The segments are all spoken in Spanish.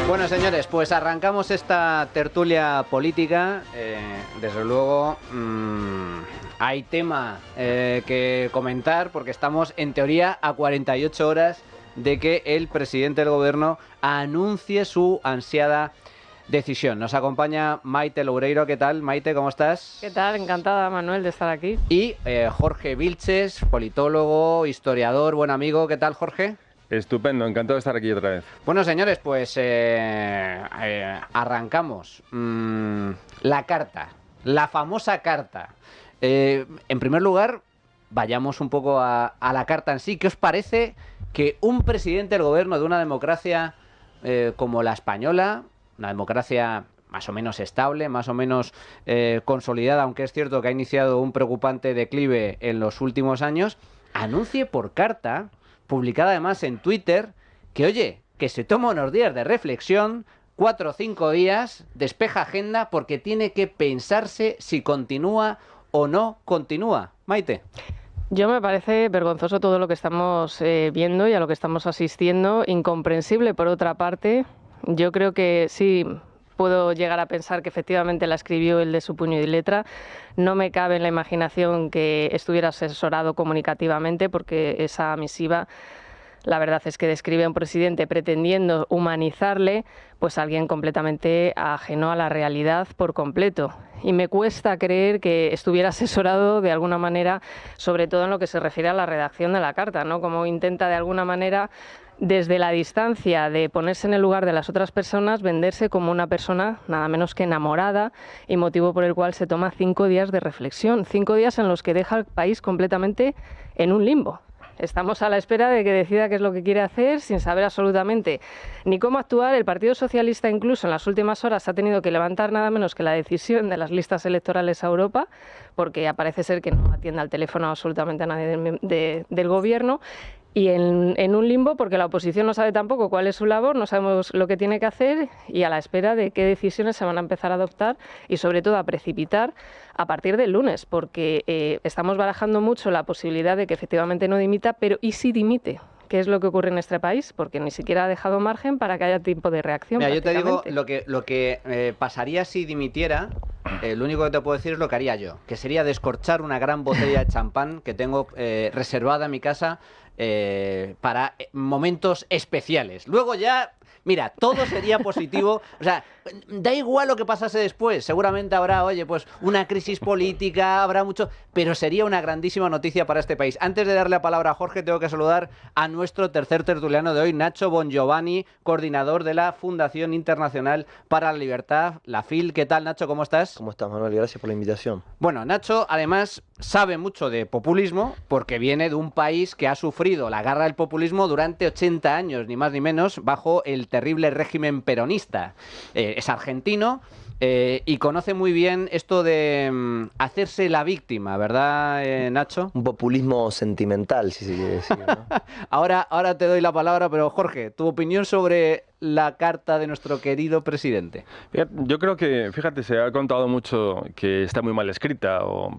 Bueno, señores, pues arrancamos esta tertulia política. Desde luego hay tema que comentar porque estamos en teoría a 48 horas de que el presidente del gobierno anuncie su ansiada decisión. Nos acompaña Maite Loureiro. ¿Qué tal, Maite? ¿Cómo estás? ¿Qué tal? Encantada, Manuel, de estar aquí. Y Jorge Vilches, politólogo, historiador, buen amigo. ¿Qué tal, Jorge? Estupendo, encantado de estar aquí otra vez. Bueno, señores, pues arrancamos. La carta, la famosa carta. En primer lugar, vayamos un poco a la carta en sí. ¿Qué os parece que un presidente del gobierno de una democracia como la española, una democracia más o menos estable, más o menos consolidada, aunque es cierto que ha iniciado un preocupante declive en los últimos años, anuncie por carta, publicada además en Twitter, que oye, que se toma unos días de reflexión, 4 o 5 días, despeja agenda, porque tiene que pensarse si continúa o no continúa? Maite. Yo me parece vergonzoso todo lo que estamos viendo y a lo que estamos asistiendo, incomprensible por otra parte. Yo creo que sí puedo llegar a pensar que efectivamente la escribió él de su puño y letra. No me cabe en la imaginación que estuviera asesorado comunicativamente, porque esa misiva, la verdad es que describe a un presidente pretendiendo humanizarle, pues a alguien completamente ajeno a la realidad por completo. Y me cuesta creer que estuviera asesorado de alguna manera, sobre todo en lo que se refiere a la redacción de la carta, ¿no? Como intenta de alguna manera, desde la distancia de ponerse en el lugar de las otras personas, venderse como una persona nada menos que enamorada, y motivo por el cual se toma 5 días de reflexión, 5 días en los que deja al país completamente en un limbo. Estamos a la espera de que decida qué es lo que quiere hacer, sin saber absolutamente ni cómo actuar. El Partido Socialista incluso en las últimas horas ha tenido que levantar nada menos que la decisión de las listas electorales a Europa, porque parece ser que no atiende al teléfono absolutamente a nadie del gobierno. Y en un limbo, porque la oposición no sabe tampoco cuál es su labor, no sabemos lo que tiene que hacer, y a la espera de qué decisiones se van a empezar a adoptar y sobre todo a precipitar a partir del lunes, porque estamos barajando mucho la posibilidad de que efectivamente no dimita, pero ¿y si dimite? ¿Qué es lo que ocurre en este país? Porque ni siquiera ha dejado margen para que haya tiempo de reacción. Mira, yo te digo lo que pasaría si dimitiera. Lo único que te puedo decir es lo que haría yo, que sería descorchar una gran botella de champán que tengo reservada en mi casa para momentos especiales. Luego ya, mira, todo sería positivo. O sea, da igual lo que pasase después. Seguramente habrá, oye, pues una crisis política, habrá mucho, pero sería una grandísima noticia para este país. Antes de darle la palabra a Jorge, tengo que saludar a nuestro tercer tertuliano de hoy, Nacho Bongiovanni, coordinador de la Fundación Internacional para la Libertad, la FIL. ¿Qué tal, Nacho? ¿Cómo estás? ¿Cómo estás, Manuel? Gracias por la invitación. Bueno, Nacho, además, sabe mucho de populismo porque viene de un país que ha sufrido la garra del populismo durante 80 años, ni más ni menos, bajo el terrible régimen peronista. Es argentino y conoce muy bien esto de hacerse la víctima, ¿verdad, Nacho? Un populismo sentimental, si se quiere decir, ¿no? Ahora te doy la palabra, pero Jorge, tu opinión sobre la carta de nuestro querido presidente. Yo creo que, fíjate, se ha contado mucho que está muy mal escrita o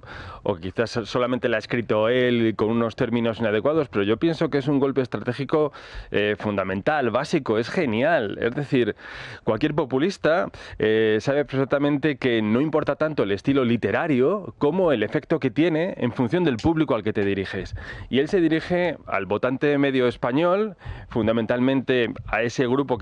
quizás solamente la ha escrito él con unos términos inadecuados, pero yo pienso que es un golpe estratégico fundamental, básico, es genial. Es decir, cualquier populista sabe perfectamente que no importa tanto el estilo literario como el efecto que tiene en función del público al que te diriges. Y él se dirige al votante medio español, fundamentalmente a ese grupo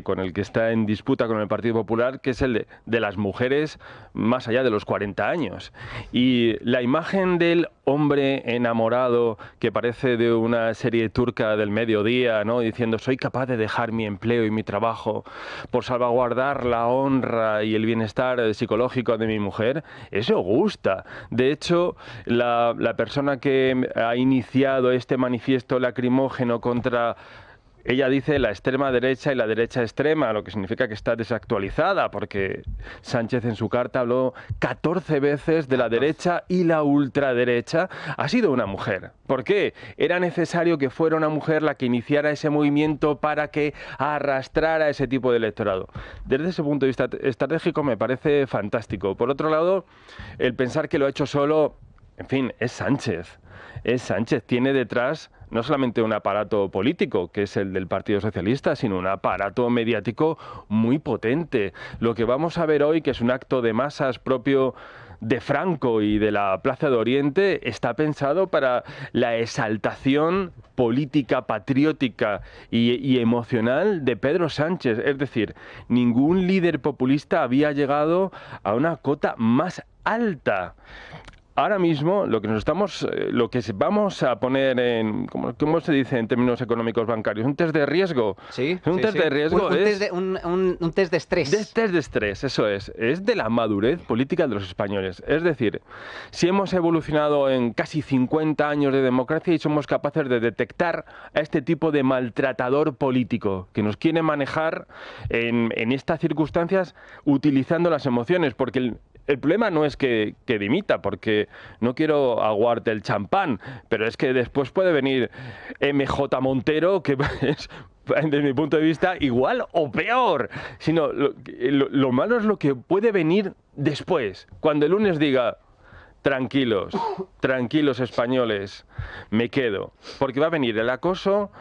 con el que está en disputa con el Partido Popular, que es el de las mujeres más allá de los 40 años. Y la imagen del hombre enamorado que parece de una serie turca del mediodía, ¿no? Diciendo, soy capaz de dejar mi empleo y mi trabajo por salvaguardar la honra y el bienestar psicológico de mi mujer, eso gusta. De hecho, la persona que ha iniciado este manifiesto lacrimógeno contra, ella dice, la extrema derecha y la derecha extrema, lo que significa que está desactualizada, porque Sánchez en su carta habló 14 veces de la derecha y la ultraderecha. Ha sido una mujer. ¿Por qué? Era necesario que fuera una mujer la que iniciara ese movimiento para que arrastrara ese tipo de electorado. Desde ese punto de vista estratégico me parece fantástico. Por otro lado, el pensar que lo ha hecho solo, en fin, es Sánchez. Es Sánchez, tiene detrás no solamente un aparato político, que es el del Partido Socialista, sino un aparato mediático muy potente. Lo que vamos a ver hoy, que es un acto de masas propio de Franco y de la Plaza de Oriente, está pensado para la exaltación política, patriótica y emocional de Pedro Sánchez. Es decir, ningún líder populista había llegado a una cota más alta. Ahora mismo lo que vamos a poner en, ¿cómo se dice en términos económicos bancarios? Un test de riesgo. Sí. Un test de riesgo un test de estrés. Test de estrés, eso es. Es de la madurez política de los españoles. Es decir, si hemos evolucionado en casi 50 años de democracia y somos capaces de detectar a este tipo de maltratador político que nos quiere manejar en estas circunstancias utilizando las emociones, porque el problema no es que dimita, porque no quiero aguarte el champán, pero es que después puede venir MJ Montero, que es, desde mi punto de vista, igual o peor. Sino lo malo es lo que puede venir después, cuando el lunes diga: tranquilos, tranquilos españoles, me quedo. Porque va a venir el acoso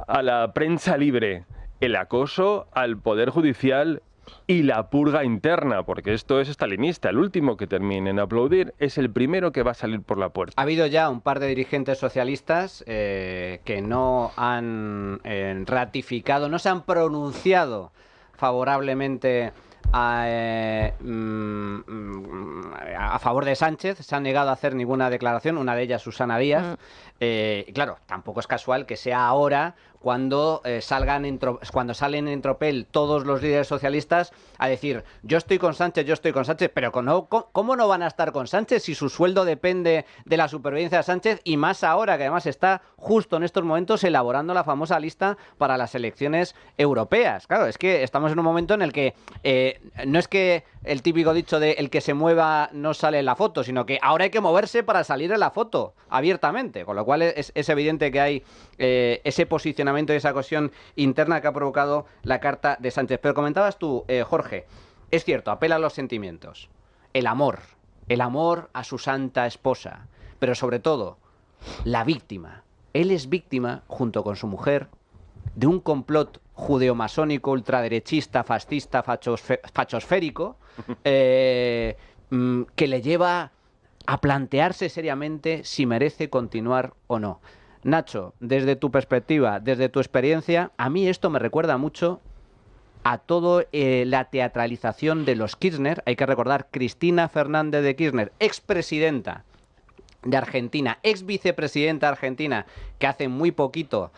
a la prensa libre, el acoso al Poder Judicial y la purga interna, porque esto es estalinista. El último que termine en aplaudir es el primero que va a salir por la puerta. Ha habido ya un par de dirigentes socialistas que no han ratificado, no se han pronunciado favorablemente a favor de Sánchez, se han negado a hacer ninguna declaración, una de ellas Susana Díaz. Y claro, tampoco es casual que sea ahora cuando salen en tropel todos los líderes socialistas a decir: yo estoy con Sánchez, pero ¿cómo no van a estar con Sánchez si su sueldo depende de la supervivencia de Sánchez? Y más ahora, que además está justo en estos momentos elaborando la famosa lista para las elecciones europeas. Claro, es que estamos en un momento en el que no es que el típico dicho de el que se mueva no sale en la foto, sino que ahora hay que moverse para salir en la foto abiertamente, con lo cual es evidente que hay ese posicionamiento y esa cohesión interna que ha provocado la carta de Sánchez. Pero comentabas tú, Jorge, es cierto, apela a los sentimientos, el amor a su santa esposa, pero sobre todo la víctima. Él es víctima, junto con su mujer, de un complot judeomasónico, ultraderechista, fascista, fachosférico, que le lleva a plantearse seriamente si merece continuar o no. Nacho, desde tu perspectiva, desde tu experiencia, a mí esto me recuerda mucho a toda la teatralización de los Kirchner. Hay que recordar, Cristina Fernández de Kirchner, expresidenta de Argentina, ex vicepresidenta argentina, que hace muy poquito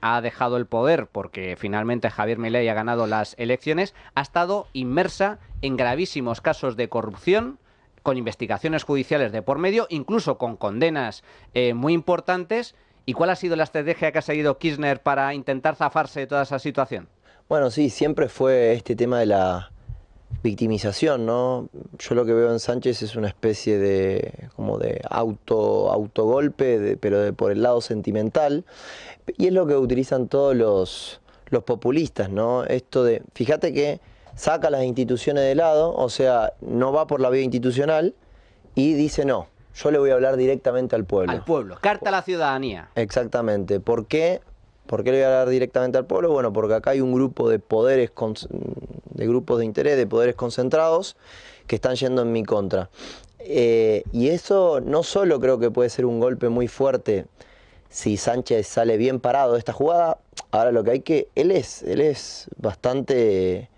ha dejado el poder porque finalmente Javier Milei ha ganado las elecciones, ha estado inmersa en gravísimos casos de corrupción, con investigaciones judiciales de por medio, incluso con condenas muy importantes. ¿Y cuál ha sido la estrategia que ha seguido Kirchner para intentar zafarse de toda esa situación? Bueno, sí, siempre fue este tema de la victimización, ¿no? Yo lo que veo en Sánchez es una especie de como de autogolpe, pero por el lado sentimental, y es lo que utilizan todos los populistas, ¿no? Esto de, fíjate que saca las instituciones de lado, o sea, no va por la vía institucional y dice: no, yo le voy a hablar directamente al pueblo. Al pueblo, carta a la ciudadanía. Exactamente. ¿Por qué? ¿Por qué le voy a hablar directamente al pueblo? Bueno, porque acá hay un grupo de poderes, de grupos de interés, de poderes concentrados que están yendo en mi contra. Y eso no solo creo que puede ser un golpe muy fuerte si Sánchez sale bien parado de esta jugada. Ahora lo que hay que... Él es bastante...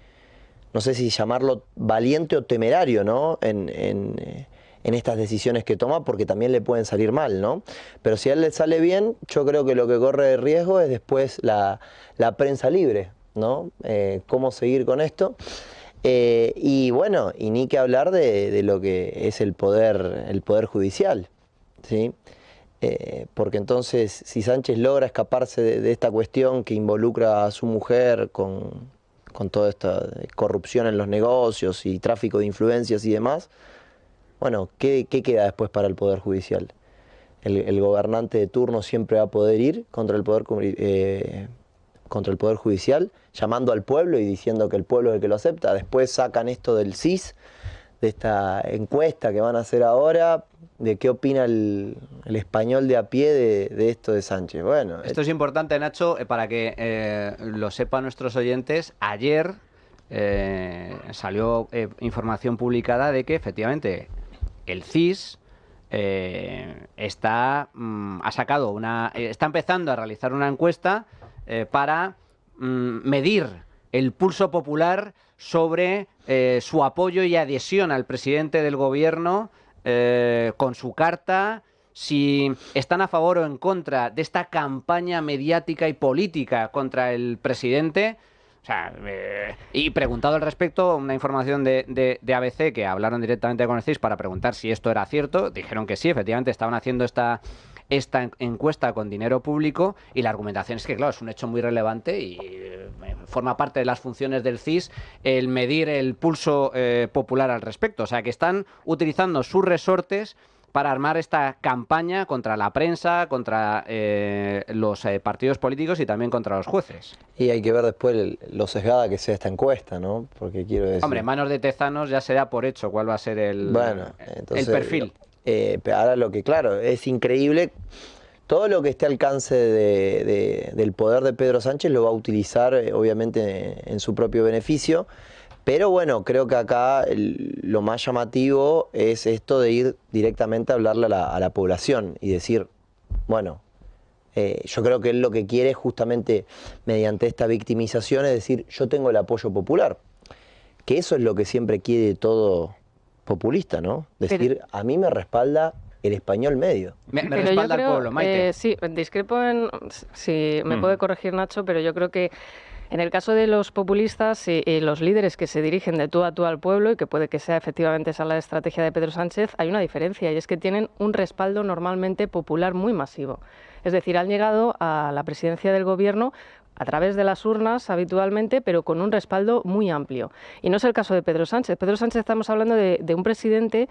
no sé si llamarlo valiente o temerario, ¿no? En estas decisiones que toma, porque también le pueden salir mal, ¿no? Pero si a él le sale bien, yo creo que lo que corre de riesgo es después la prensa libre, ¿no? Cómo seguir con esto. Y bueno, y ni que hablar de lo que es el poder judicial, ¿sí? Porque entonces, si Sánchez logra escaparse de esta cuestión que involucra a su mujer con toda esta corrupción en los negocios y tráfico de influencias y demás, bueno, ¿qué queda después para el Poder Judicial? El gobernante de turno siempre va a poder ir contra el Poder Judicial, llamando al pueblo y diciendo que el pueblo es el que lo acepta. Después sacan esto del CIS, de esta encuesta que van a hacer ahora, de qué opina el español de a pie de esto de Sánchez. Bueno, esto es importante, Nacho, para que lo sepan nuestros oyentes. Ayer salió información publicada de que efectivamente el CIS está empezando a realizar una encuesta para medir el pulso popular sobre su apoyo y adhesión al presidente del gobierno con su carta, si están a favor o en contra de esta campaña mediática y política contra el presidente. O sea, y preguntado al respecto, una información de ABC, que hablaron directamente con el CIS para preguntar si esto era cierto, dijeron que sí, efectivamente estaban haciendo esta encuesta con dinero público, y la argumentación es que, claro, es un hecho muy relevante y forma parte de las funciones del CIS el medir el pulso popular al respecto. O sea, que están utilizando sus resortes para armar esta campaña contra la prensa, contra los partidos políticos y también contra los jueces. Y hay que ver después lo sesgada que sea esta encuesta, ¿no? Porque quiero decir... Hombre, en manos de Tezanos ya se da por hecho cuál va a ser el perfil. Ahora lo que, claro, es increíble, todo lo que esté al alcance del poder de Pedro Sánchez lo va a utilizar, obviamente, en su propio beneficio. Pero bueno, creo que acá lo más llamativo es esto de ir directamente a hablarle a la población y decir, bueno, yo creo que él lo que quiere justamente mediante esta victimización es decir, yo tengo el apoyo popular, que eso es lo que siempre quiere todo populista, ¿no? Decir, a mí me respalda el español medio. Me respalda el pueblo, Maite. Sí, discrepo si me puede corregir Nacho, pero yo creo que en el caso de los populistas, los líderes que se dirigen de tú a tú al pueblo, y que puede que sea efectivamente esa la estrategia de Pedro Sánchez, hay una diferencia, y es que tienen un respaldo normalmente popular muy masivo. Es decir, han llegado a la presidencia del gobierno a través de las urnas habitualmente, pero con un respaldo muy amplio. Y no es el caso de Pedro Sánchez. Pedro Sánchez, estamos hablando de un presidente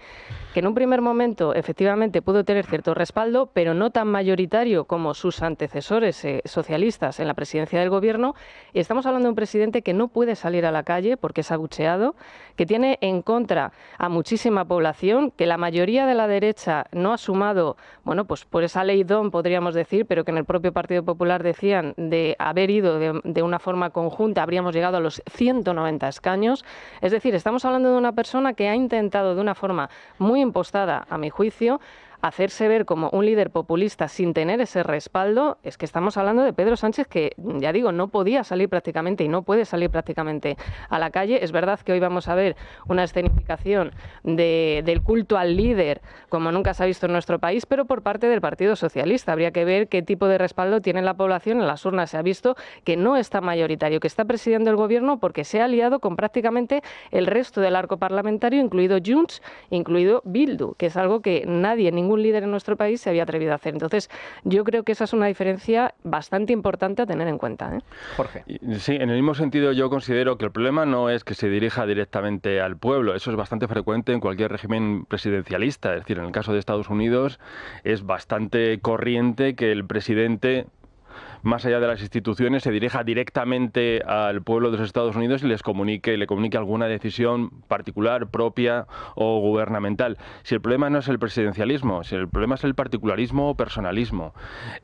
que en un primer momento efectivamente pudo tener cierto respaldo, pero no tan mayoritario como sus antecesores socialistas en la presidencia del gobierno. Y estamos hablando de un presidente que no puede salir a la calle porque es abucheado, que tiene en contra a muchísima población, que la mayoría de la derecha no ha sumado, bueno, pues por esa ley DON podríamos decir, pero que en el propio Partido Popular decían de haber ido de una forma conjunta, habríamos llegado a los 190 escaños. Es decir, estamos hablando de una persona que ha intentado de una forma muy impostada, a mi juicio, hacerse ver como un líder populista sin tener ese respaldo. Es que estamos hablando de Pedro Sánchez, que, ya digo, no podía salir prácticamente y no puede salir prácticamente a la calle. Es verdad que hoy vamos a ver una escenificación del culto al líder como nunca se ha visto en nuestro país, pero por parte del Partido Socialista. Habría que ver qué tipo de respaldo tiene la población. En las urnas se ha visto que no está mayoritario, que está presidiendo el gobierno porque se ha aliado con prácticamente el resto del arco parlamentario, incluido Junts, incluido Bildu, que es algo que ningún líder en nuestro país se había atrevido a hacer. Entonces, yo creo que esa es una diferencia bastante importante a tener en cuenta, ¿eh? Jorge. Sí, en el mismo sentido yo considero que el problema no es que se dirija directamente al pueblo. Eso es bastante frecuente en cualquier régimen presidencialista. Es decir, en el caso de Estados Unidos es bastante corriente que el presidente, más allá de las instituciones, se dirija directamente al pueblo de los Estados Unidos y le comunique alguna decisión particular, propia o gubernamental. Si el problema no es el presidencialismo, si el problema es el particularismo o personalismo.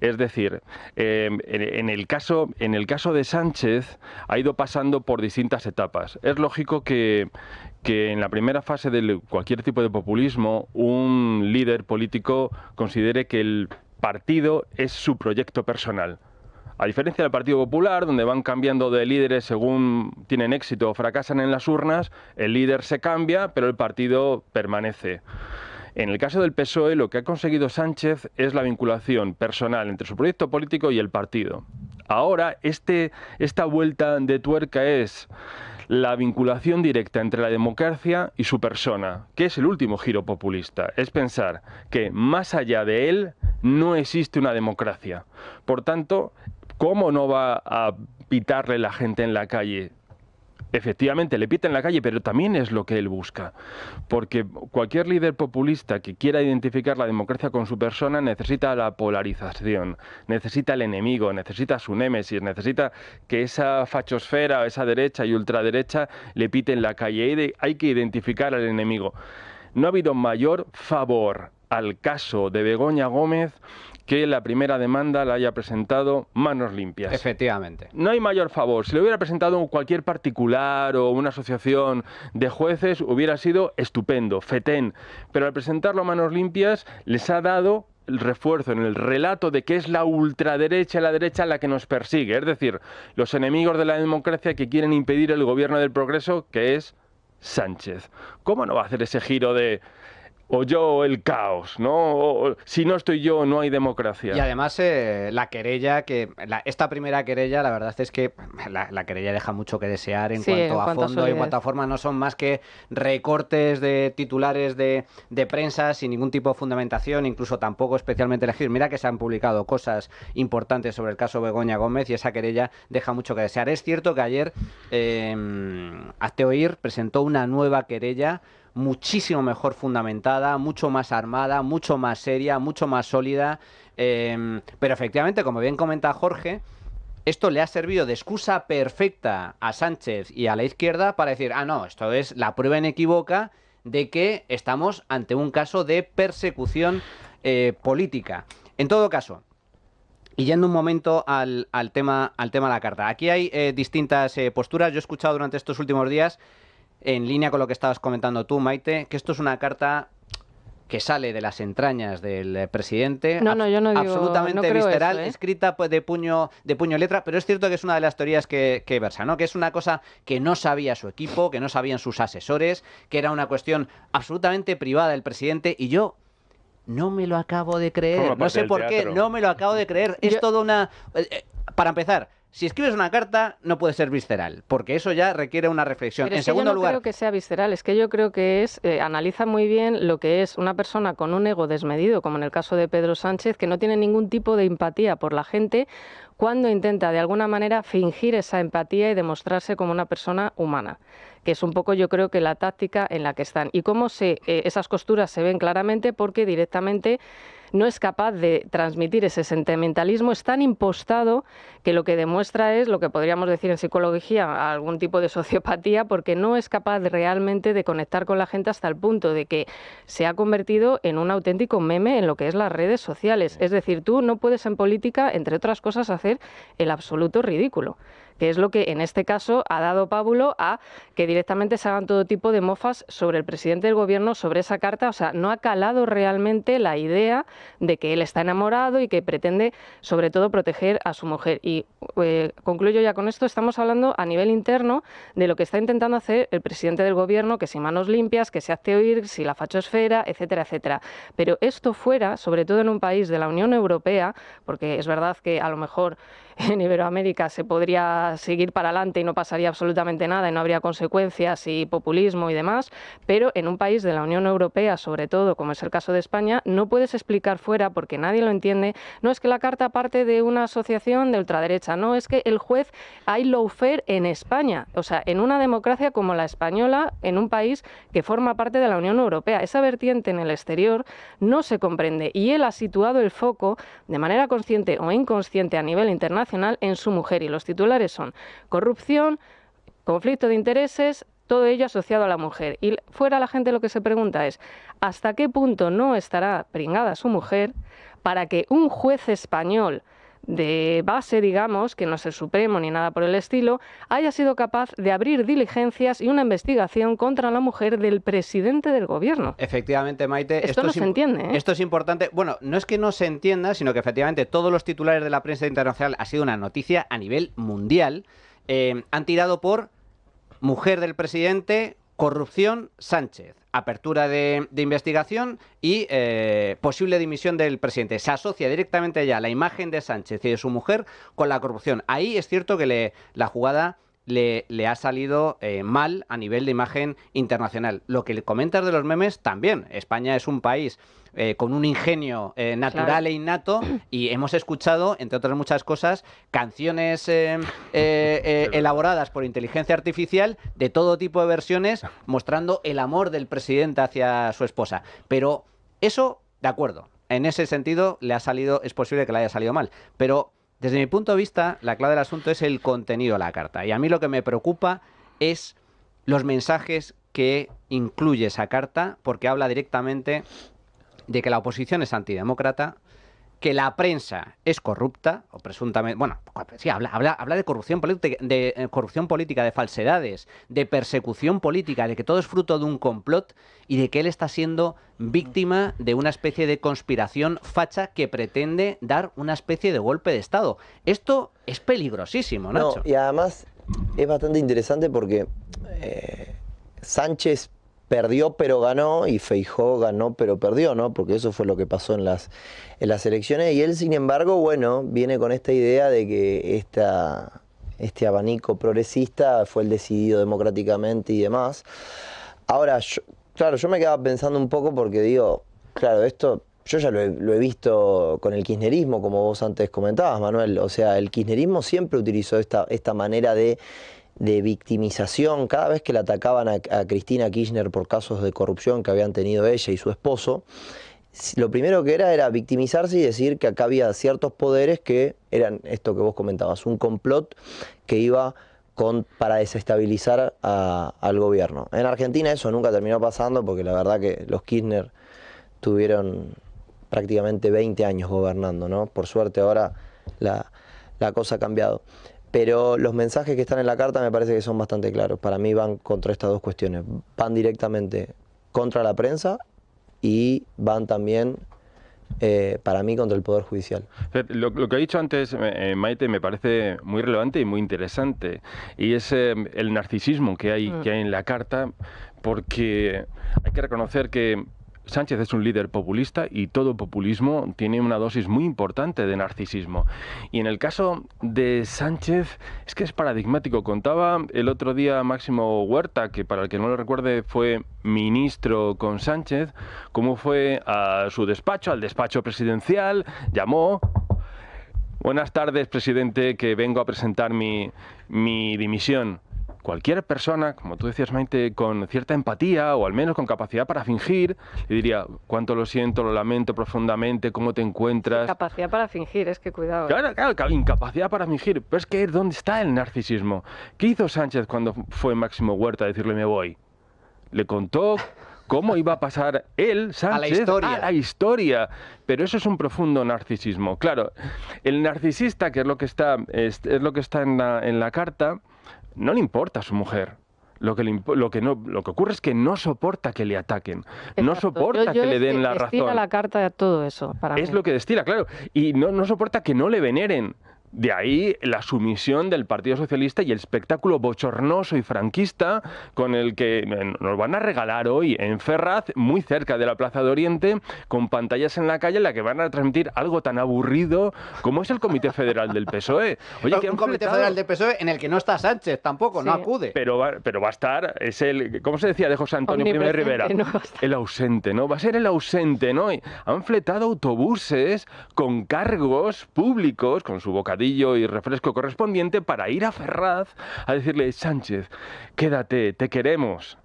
Es decir, en el caso de Sánchez ha ido pasando por distintas etapas. Es lógico que en la primera fase de cualquier tipo de populismo, un líder político considere que el partido es su proyecto personal. A diferencia del Partido Popular, donde van cambiando de líderes según tienen éxito o fracasan en las urnas, el líder se cambia, pero el partido permanece. En el caso del PSOE, lo que ha conseguido Sánchez es la vinculación personal entre su proyecto político y el partido. Ahora, esta vuelta de tuerca es la vinculación directa entre la democracia y su persona, que es el último giro populista. Es pensar que más allá de él no existe una democracia. Por tanto, ¿cómo no va a pitarle la gente en la calle efectivamente le pita en la calle, pero también es lo que él busca. Porque cualquier líder populista que quiera identificar la democracia con su persona necesita la polarización, necesita el enemigo, necesita su némesis, necesita que esa fachosfera, esa derecha y ultraderecha le pite en la calle. Hay que identificar al enemigo. No ha habido mayor favor al caso de Begoña Gómez que la primera demanda la haya presentado Manos Limpias. Efectivamente. No hay mayor favor. Si lo hubiera presentado cualquier particular o una asociación de jueces, hubiera sido estupendo, fetén. Pero al presentarlo Manos Limpias, les ha dado el refuerzo en el relato de que es la ultraderecha y la derecha la que nos persigue. Es decir, los enemigos de la democracia que quieren impedir el gobierno del progreso, que es Sánchez. ¿Cómo no va a hacer ese giro de o yo o el caos, ¿no? Si no estoy yo, no hay democracia. Y además la querella, esta primera querella, la verdad es que la querella deja mucho que desear en cuanto a fondo y en cuanto a forma. No son más que recortes de titulares de prensa sin ningún tipo de fundamentación, incluso tampoco especialmente elegidos. Mira que se han publicado cosas importantes sobre el caso Begoña Gómez y esa querella deja mucho que desear. Es cierto que ayer Hazte Oír presentó una nueva querella muchísimo mejor fundamentada, mucho más armada, mucho más seria, mucho más sólida, pero efectivamente, como bien comenta Jorge, esto le ha servido de excusa perfecta a Sánchez y a la izquierda para decir, no, esto es la prueba inequívoca de que estamos ante un caso de persecución política. En todo caso, y yendo un momento al tema de la carta, aquí hay distintas posturas. Yo he escuchado durante estos últimos días, en línea con lo que estabas comentando tú, Maite, que esto es una carta que sale de las entrañas del presidente, yo no digo, absolutamente no creo visceral, eso, escrita de puño y letra, pero es cierto que es una de las teorías que versa, ¿no? Que es una cosa que no sabía su equipo, que no sabían sus asesores, que era una cuestión absolutamente privada del presidente, y yo no me lo acabo de creer. No sé por qué, no me lo acabo de creer. Es toda una... para empezar, si escribes una carta, no puede ser visceral, porque eso ya requiere una reflexión. Pero en segundo lugar, yo no creo que sea visceral, es que yo creo que analiza muy bien lo que es una persona con un ego desmedido, como en el caso de Pedro Sánchez, que no tiene ningún tipo de empatía por la gente, cuando intenta de alguna manera fingir esa empatía y demostrarse como una persona humana, que es un poco, yo creo, que la táctica en la que están. Y cómo esas costuras se ven claramente porque directamente no es capaz de transmitir ese sentimentalismo, es tan impostado que lo que demuestra es lo que podríamos decir en psicología, algún tipo de sociopatía, porque no es capaz realmente de conectar con la gente hasta el punto de que se ha convertido en un auténtico meme en lo que es las redes sociales. Es decir, tú no puedes en política, entre otras cosas, hacer el absoluto ridículo, que es lo que en este caso ha dado pábulo a que directamente se hagan todo tipo de mofas sobre el presidente del gobierno, sobre esa carta. O sea, no ha calado realmente la idea de que él está enamorado y que pretende, sobre todo, proteger a su mujer. Y concluyo ya con esto, estamos hablando a nivel interno de lo que está intentando hacer el presidente del gobierno, que si Manos Limpias, que se Hazte Oír, si la fachosfera, etcétera, etcétera. Pero esto fuera, sobre todo en un país de la Unión Europea, porque es verdad que a lo mejor en Iberoamérica se podría seguir para adelante y no pasaría absolutamente nada y no habría consecuencias y populismo y demás, pero en un país de la Unión Europea, sobre todo, como es el caso de España, no puedes explicar fuera, porque nadie lo entiende, no es que la carta parte de una asociación de ultraderecha, no, es que el juez hay lawfare en España, o sea, en una democracia como la española, en un país que forma parte de la Unión Europea. Esa vertiente en el exterior no se comprende y él ha situado el foco de manera consciente o inconsciente a nivel internacional en su mujer, y los titulares son corrupción, conflicto de intereses, todo ello asociado a la mujer. Y fuera la gente lo que se pregunta es ¿hasta qué punto no estará pringada su mujer para que un juez español de base, digamos, que no es el Supremo ni nada por el estilo, haya sido capaz de abrir diligencias y una investigación contra la mujer del presidente del gobierno? Efectivamente, Maite. Esto no se entiende, ¿eh? Esto es importante. Bueno, no es que no se entienda, sino que efectivamente todos los titulares de la prensa internacional ha sido una noticia a nivel mundial. Han tirado por mujer del presidente, corrupción, Sánchez. Apertura de investigación y posible dimisión del presidente. Se asocia directamente ya la imagen de Sánchez y de su mujer con la corrupción. Ahí es cierto que la jugada le ha salido mal a nivel de imagen internacional. Lo que le comentas de los memes, también. España es un país con un ingenio natural Claro. e innato, y hemos escuchado, entre otras muchas cosas, canciones elaboradas por inteligencia artificial de todo tipo de versiones, mostrando el amor del presidente hacia su esposa. Pero eso, de acuerdo, en ese sentido es posible que le haya salido mal. Pero desde mi punto de vista, la clave del asunto es el contenido de la carta. Y a mí lo que me preocupa es los mensajes que incluye esa carta, porque habla directamente de que la oposición es antidemócrata, que la prensa es corrupta, o presuntamente, bueno, sí, habla de corrupción política, de falsedades, de persecución política, de que todo es fruto de un complot y de que él está siendo víctima de una especie de conspiración facha que pretende dar una especie de golpe de Estado. Esto es peligrosísimo, Nacho. No, y además es bastante interesante porque Sánchez perdió pero ganó y Feijóo ganó pero perdió, ¿no? Porque eso fue lo que pasó en las elecciones, y él, sin embargo, bueno, viene con esta idea de que este abanico progresista fue el decidido democráticamente y demás. Ahora, yo me quedaba pensando un poco porque digo, claro, esto yo ya lo he visto con el kirchnerismo, como vos antes comentabas, Manuel. O sea, el kirchnerismo siempre utilizó esta manera de victimización. Cada vez que le atacaban a Cristina Kirchner por casos de corrupción que habían tenido ella y su esposo, lo primero que era victimizarse y decir que acá había ciertos poderes que eran esto que vos comentabas, un complot que iba para desestabilizar al gobierno. En Argentina eso nunca terminó pasando, porque la verdad que los Kirchner tuvieron prácticamente 20 años gobernando, ¿no? Por suerte ahora la cosa ha cambiado. Pero los mensajes que están en la carta me parece que son bastante claros. Para mí van contra estas dos cuestiones. Van directamente contra la prensa y van también, para mí, contra el Poder Judicial. Lo que ha dicho antes Maite me parece muy relevante y muy interesante. Y es el narcisismo que hay en la carta, porque hay que reconocer que Sánchez es un líder populista y todo populismo tiene una dosis muy importante de narcisismo. Y en el caso de Sánchez es que es paradigmático. Contaba el otro día Máximo Huerta, que para el que no lo recuerde fue ministro con Sánchez, cómo fue a su despacho, al despacho presidencial, llamó: buenas tardes, presidente, que vengo a presentar mi dimisión. Cualquier persona, como tú decías, Maite, con cierta empatía o al menos con capacidad para fingir, le diría: cuánto lo siento, lo lamento profundamente, ¿cómo te encuentras? Capacidad para fingir, es que cuidado. Claro, incapacidad para fingir. Pero es que ¿dónde está el narcisismo? ¿Qué hizo Sánchez cuando fue Máximo Huerta a decirle me voy? Le contó cómo iba a pasar él, Sánchez, a la historia. Pero eso es un profundo narcisismo. Claro, el narcisista, que es lo que está en la carta, no le importa a su mujer. Lo que ocurre es que no soporta que le ataquen. Exacto. No soporta que le den la razón. Destila la carta de todo eso, para mí. Es lo que destila, claro. Y no soporta que no le veneren. De ahí la sumisión del Partido Socialista y el espectáculo bochornoso y franquista con el que nos van a regalar hoy en Ferraz, muy cerca de la Plaza de Oriente, con pantallas en la calle en la que van a transmitir algo tan aburrido como es el Comité Federal del PSOE. Oye, un Comité Federal del PSOE en el que no está Sánchez tampoco, sí. No acude. Pero va a estar, es el, ¿cómo se decía de José Antonio Primo de Rivera? No el ausente, ¿no? Va a ser el ausente, ¿no? Y han fletado autobuses con cargos públicos, con su bocadillo y refresco correspondiente, para ir a Ferraz a decirle: Sánchez, quédate, te queremos.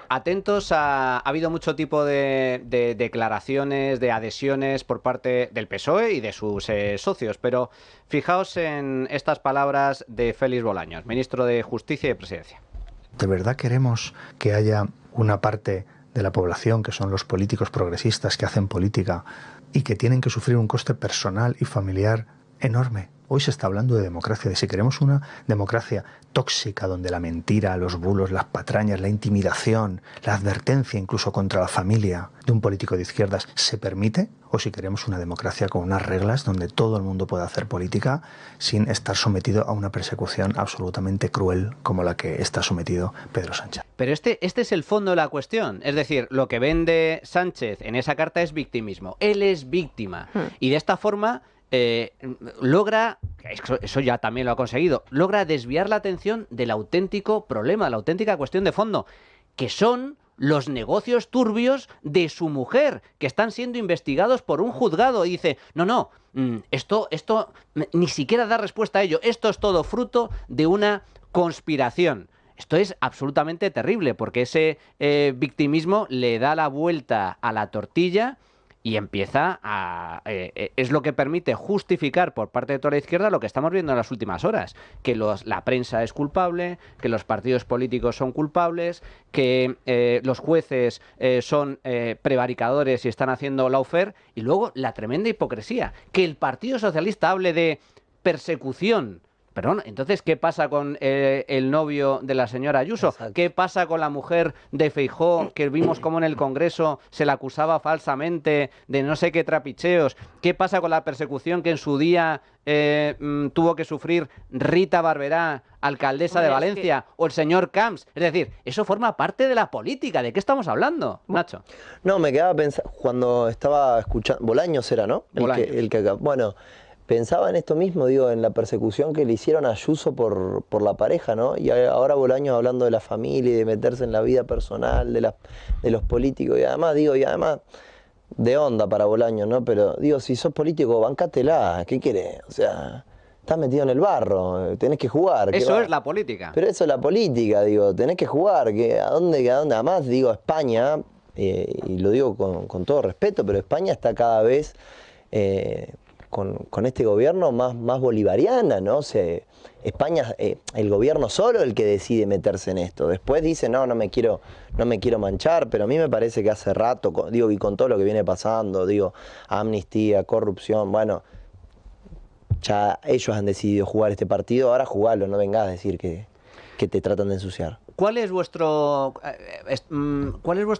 Atentos, ha habido mucho tipo de declaraciones, de adhesiones por parte del PSOE y de sus socios, pero fijaos en estas palabras de Félix Bolaños, ministro de Justicia y Presidencia. ¿De verdad queremos que haya una parte de la población, que son los políticos progresistas que hacen política y que tienen que sufrir un coste personal y familiar enorme? Hoy se está hablando de democracia, de si queremos una democracia tóxica, donde la mentira, los bulos, las patrañas, la intimidación, la advertencia incluso contra la familia de un político de izquierdas se permite, o si queremos una democracia con unas reglas donde todo el mundo pueda hacer política sin estar sometido a una persecución absolutamente cruel como la que está sometido Pedro Sánchez. Pero este es el fondo de la cuestión. Es decir, lo que vende Sánchez en esa carta es victimismo. Él es víctima. Y de esta forma logra, eso ya también lo ha conseguido, logra desviar la atención del auténtico problema, la auténtica cuestión de fondo, que son los negocios turbios de su mujer, que están siendo investigados por un juzgado. Y dice, no, esto ni siquiera da respuesta a ello, esto es todo fruto de una conspiración. Esto es absolutamente terrible, porque ese victimismo le da la vuelta a la tortilla y empieza a... es lo que permite justificar por parte de toda la izquierda lo que estamos viendo en las últimas horas, que la prensa es culpable, que los partidos políticos son culpables, que los jueces son prevaricadores y están haciendo lawfare, y luego la tremenda hipocresía, que el Partido Socialista hable de persecución. Perdón, entonces, ¿qué pasa con el novio de la señora Ayuso? Exacto. ¿Qué pasa con la mujer de Feijóo, que vimos cómo en el Congreso se la acusaba falsamente de no sé qué trapicheos? ¿Qué pasa con la persecución que en su día tuvo que sufrir Rita Barberá, alcaldesa de Valencia, o el señor Camps? Es decir, eso forma parte de la política. ¿De qué estamos hablando, Nacho? No, me quedaba pensando, cuando estaba escuchando, Bolaños era, ¿no? Bolaños. Bueno, pensaba en esto mismo, digo, en la persecución que le hicieron a Ayuso por la pareja, ¿no? Y ahora Bolaños hablando de la familia y de meterse en la vida personal de los políticos. Y además, de onda para Bolaños, ¿no? Pero digo, si sos político, bancátela, ¿qué querés? O sea, estás metido en el barro, tenés que jugar. Eso es la política. Pero eso es la política, digo, tenés que jugar. ¿A dónde? Además, digo, España, y lo digo con todo respeto, pero España está cada vez... Con este gobierno más bolivariana, ¿no? España, el gobierno solo el que decide meterse en esto. Después dice, no me quiero manchar, pero a mí me parece que hace rato, y con todo lo que viene pasando, amnistía, corrupción, bueno, ya ellos han decidido jugar este partido, ahora jugalo, no vengas a decir que te tratan de ensuciar. ¿Cuál es vuestro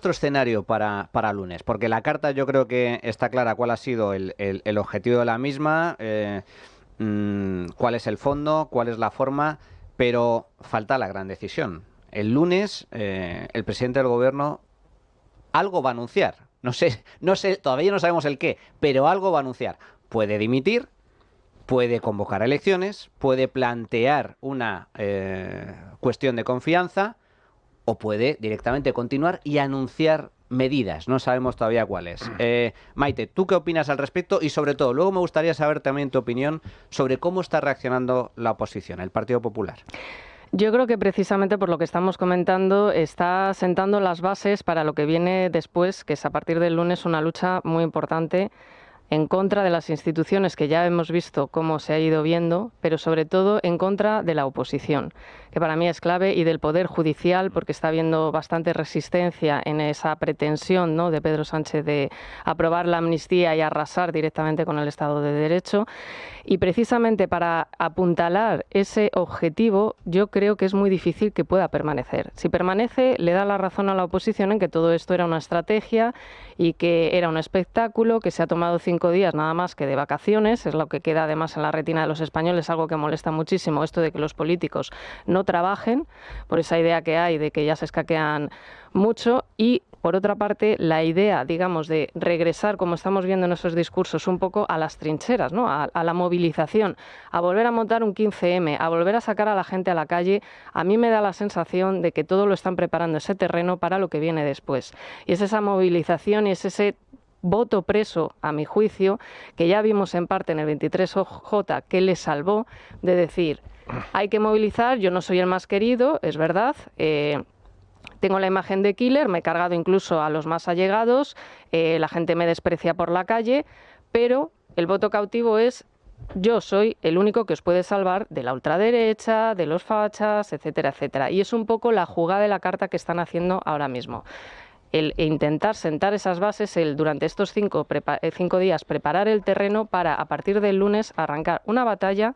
escenario para lunes? Porque la carta yo creo que está clara cuál ha sido el objetivo de la misma, cuál es el fondo, cuál es la forma, pero falta la gran decisión. El lunes el presidente del gobierno algo va a anunciar. No sé, todavía no sabemos el qué, pero algo va a anunciar. Puede dimitir, puede convocar elecciones, puede plantear una cuestión de confianza o puede directamente continuar y anunciar medidas. No sabemos todavía cuáles. Maite, ¿tú qué opinas al respecto? Y sobre todo, luego me gustaría saber también tu opinión sobre cómo está reaccionando la oposición, el Partido Popular. Yo creo que precisamente por lo que estamos comentando está sentando las bases para lo que viene después, que es a partir del lunes una lucha muy importante en contra de las instituciones que ya hemos visto cómo se ha ido viendo, pero sobre todo en contra de la oposición, que para mí es clave, y del Poder Judicial, porque está habiendo bastante resistencia en esa pretensión, ¿no?, de Pedro Sánchez de aprobar la amnistía y arrasar directamente con el Estado de Derecho. Y precisamente para apuntalar ese objetivo, yo creo que es muy difícil que pueda permanecer. Si permanece, le da la razón a la oposición en que todo esto era una estrategia y que era un espectáculo, que se ha tomado 5 días nada más que de vacaciones, es lo que queda además en la retina de los españoles, algo que molesta muchísimo, esto de que los políticos no trabajen, por esa idea que hay de que ya se escaquean mucho. Y por otra parte, la idea, digamos, de regresar, como estamos viendo en esos discursos, un poco a las trincheras, ¿no?, a la movilización, a volver a montar un 15M, a volver a sacar a la gente a la calle, a mí me da la sensación de que todo lo están preparando ese terreno para lo que viene después. Y es esa movilización y es ese voto preso, a mi juicio, que ya vimos en parte en el 23J, que le salvó de decir, hay que movilizar, yo no soy el más querido, es verdad, tengo la imagen de killer, me he cargado incluso a los más allegados, la gente me desprecia por la calle, pero el voto cautivo es, yo soy el único que os puede salvar de la ultraderecha, de los fachas, etcétera, etcétera. Y es un poco la jugada de la carta que están haciendo ahora mismo. El intentar sentar esas bases, durante estos 5 días preparar el terreno para, a partir del lunes, arrancar una batalla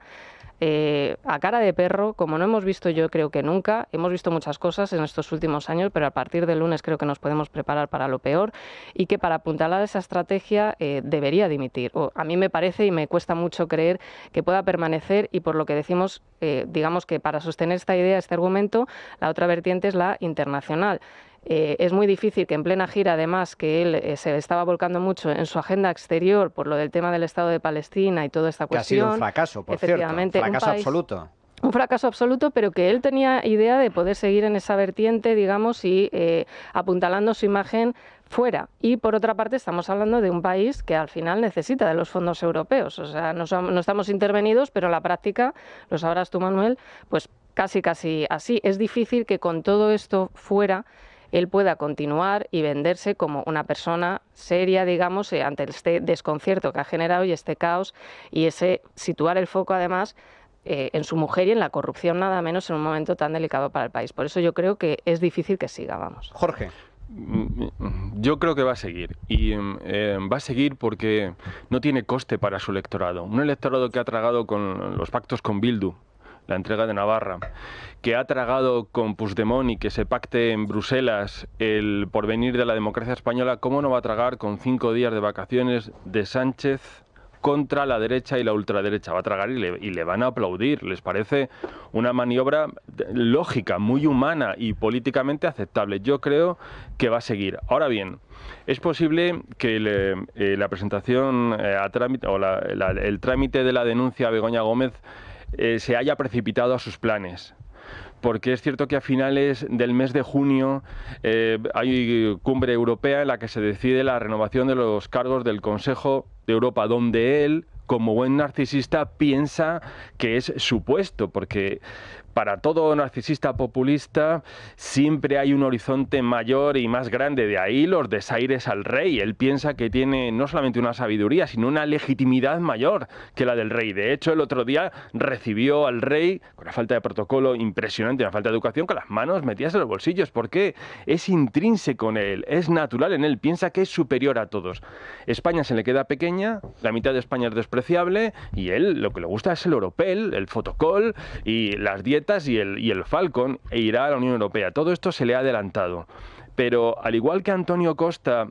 a cara de perro, como no hemos visto yo creo que nunca. Hemos visto muchas cosas en estos últimos años, pero a partir del lunes creo que nos podemos preparar para lo peor, y que para apuntalar esa estrategia debería dimitir. A mí me parece, y me cuesta mucho creer que pueda permanecer, y por lo que decimos, digamos que para sostener esta idea, este argumento, la otra vertiente es la internacional. Es muy difícil que en plena gira, además, que él se estaba volcando mucho en su agenda exterior por lo del tema del Estado de Palestina y toda esta cuestión. Que ha sido un fracaso, por cierto. Fracaso absoluto. Un fracaso absoluto, pero que él tenía idea de poder seguir en esa vertiente, digamos, y apuntalando su imagen fuera. Y por otra parte estamos hablando de un país que al final necesita de los fondos europeos. O sea, no estamos intervenidos, pero en la práctica, lo sabrás tú, Manuel, pues casi así. Es difícil que con todo esto fuera él pueda continuar y venderse como una persona seria, digamos, ante este desconcierto que ha generado y este caos y ese situar el foco, además, en su mujer y en la corrupción, nada menos, en un momento tan delicado para el país. Por eso yo creo que es difícil que siga, vamos. Jorge. Yo creo que va a seguir, y va a seguir porque no tiene coste para su electorado. Un electorado que ha tragado con los pactos con Bildu, la entrega de Navarra, que ha tragado con Puigdemont y que se pacte en Bruselas el porvenir de la democracia española, ¿cómo no va a tragar con 5 días de vacaciones de Sánchez contra la derecha y la ultraderecha? Va a tragar y le van a aplaudir. Les parece una maniobra lógica, muy humana y políticamente aceptable. Yo creo que va a seguir. Ahora bien, es posible que la presentación a trámite o el trámite de la denuncia a Begoña Gómez se haya precipitado a sus planes. Porque es cierto que a finales del mes de junio hay cumbre europea en la que se decide la renovación de los cargos del Consejo de Europa, donde él, como buen narcisista, piensa que es su puesto, porque para todo narcisista populista siempre hay un horizonte mayor y más grande, de ahí los desaires al rey. Él piensa que tiene no solamente una sabiduría, sino una legitimidad mayor que la del rey. De hecho, el otro día recibió al rey con una falta de protocolo impresionante, una falta de educación, con las manos metidas en los bolsillos, porque es intrínseco en él, es natural en él, piensa que es superior a todos. España se le queda pequeña, la mitad de España es despreciable, y él lo que le gusta es el Oropel, el Fotocol y las dietas y el Falcon, e irá a la Unión Europea. Todo esto se le ha adelantado. Pero al igual que Antonio Costa,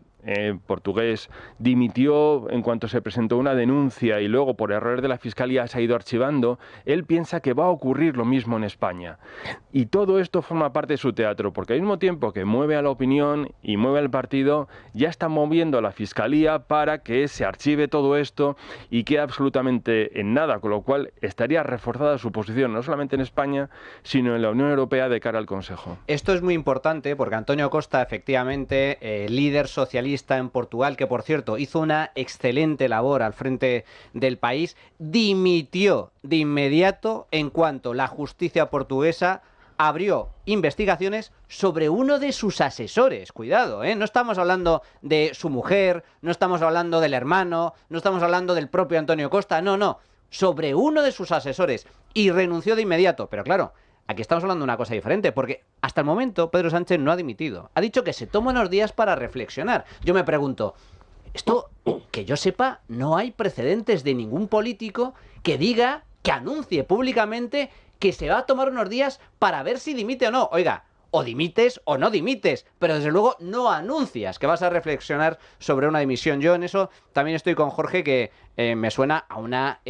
portugués, dimitió en cuanto se presentó una denuncia y luego por errores de la Fiscalía se ha ido archivando, él piensa que va a ocurrir lo mismo en España. Y todo esto forma parte de su teatro, porque al mismo tiempo que mueve a la opinión y mueve al partido, ya está moviendo a la Fiscalía para que se archive todo esto y quede absolutamente en nada, con lo cual estaría reforzada su posición no solamente en España, sino en la Unión Europea de cara al Consejo. Esto es muy importante porque Antonio Costa, efectivamente, líder socialista en Portugal, que por cierto hizo una excelente labor al frente del país, dimitió de inmediato en cuanto la justicia portuguesa abrió investigaciones sobre uno de sus asesores. Cuidado, no estamos hablando de su mujer, no estamos hablando del hermano, no estamos hablando del propio Antonio Costa, no, sobre uno de sus asesores, y renunció de inmediato. Pero claro, aquí estamos hablando de una cosa diferente, porque hasta el momento Pedro Sánchez no ha dimitido. Ha dicho que se toma unos días para reflexionar. Yo me pregunto, esto, que yo sepa, no hay precedentes de ningún político que diga, que anuncie públicamente que se va a tomar unos días para ver si dimite o no. Oiga, o dimites o no dimites, pero desde luego no anuncias que vas a reflexionar sobre una dimisión. Yo en eso también estoy con Jorge, que me suena a una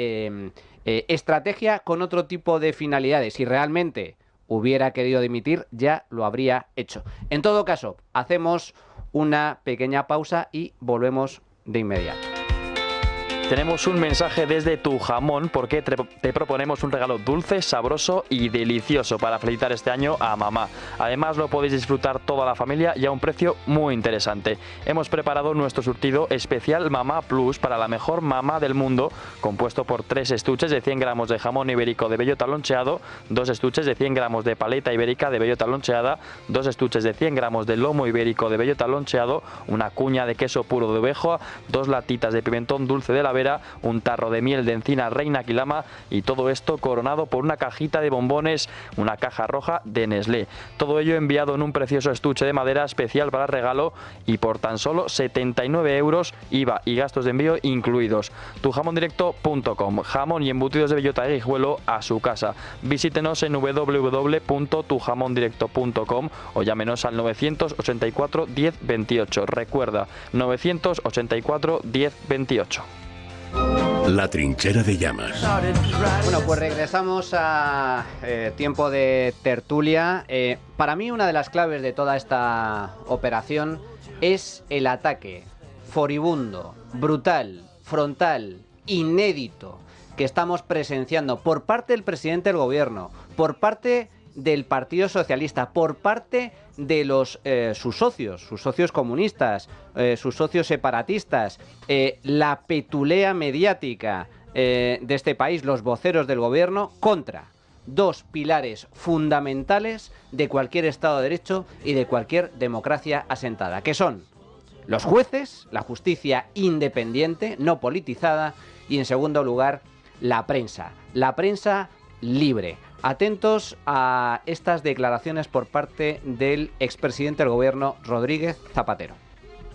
estrategia con otro tipo de finalidades. Si realmente hubiera querido dimitir, ya lo habría hecho. En todo caso, hacemos una pequeña pausa y volvemos de inmediato. Tenemos un mensaje desde Tu Jamón porque te proponemos un regalo dulce, sabroso y delicioso para felicitar este año a mamá. Además lo podéis disfrutar toda la familia y a un precio muy interesante. Hemos preparado nuestro surtido especial Mamá Plus para la mejor mamá del mundo, compuesto por 3 estuches de 100 gramos de jamón ibérico de bellota loncheado, 2 estuches de 100 gramos de paleta ibérica de bellota loncheada, 2 estuches de 100 gramos de lomo ibérico de bellota loncheado, una cuña de queso puro de oveja, 2 latitas de pimentón dulce de la vera, un tarro de miel de encina Reina Quilama, y todo esto coronado por una cajita de bombones, una caja roja de Nestlé. Todo ello enviado en un precioso estuche de madera especial para regalo y por tan solo 79 €, IVA y gastos de envío incluidos. Tujamondirecto.com, jamón y embutidos de bellota de Guijuelo a su casa. Visítenos en www.tujamondirecto.com o llámenos al 984 10 28. Recuerda, 984 10 28. La trinchera de llamas. Bueno, pues regresamos a tiempo de tertulia. Para mí una de las claves de toda esta operación es el ataque furibundo, brutal, frontal, inédito que estamos presenciando por parte del presidente del gobierno, por parte del Partido Socialista, por parte de sus socios comunistas, sus socios separatistas, la petulea mediática de este país, los voceros del gobierno, contra dos pilares fundamentales de cualquier Estado de Derecho y de cualquier democracia asentada, que son los jueces, la justicia independiente, no politizada, y en segundo lugar, la prensa libre. Atentos a estas declaraciones por parte del expresidente del gobierno, Rodríguez Zapatero.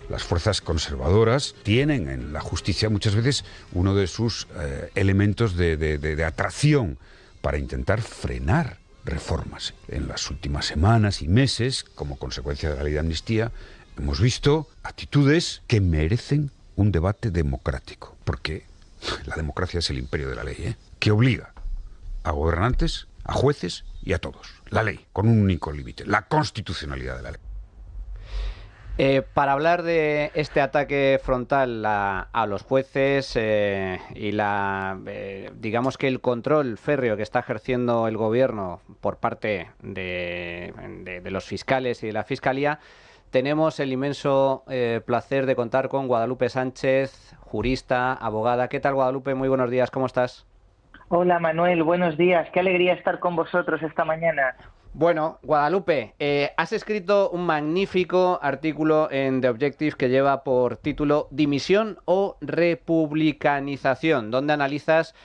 Las fuerzas conservadoras tienen en la justicia muchas veces uno de sus elementos de atracción para intentar frenar reformas. En las últimas semanas y meses, como consecuencia de la ley de amnistía, hemos visto actitudes que merecen un debate democrático, porque la democracia es el imperio de la ley, que obliga a gobernantes, a jueces y a todos. La ley, con un único límite, la constitucionalidad de la ley. Para hablar de este ataque frontal a los jueces y digamos que el control férreo que está ejerciendo el gobierno por parte de los fiscales y de la fiscalía, tenemos el inmenso placer de contar con Guadalupe Sánchez, jurista, abogada. ¿Qué tal, Guadalupe? Muy buenos días, ¿cómo estás? Hola Manuel, buenos días. Qué alegría estar con vosotros esta mañana. Bueno, Guadalupe, has escrito un magnífico artículo en The Objective que lleva por título Dimisión o republicanización, donde analizas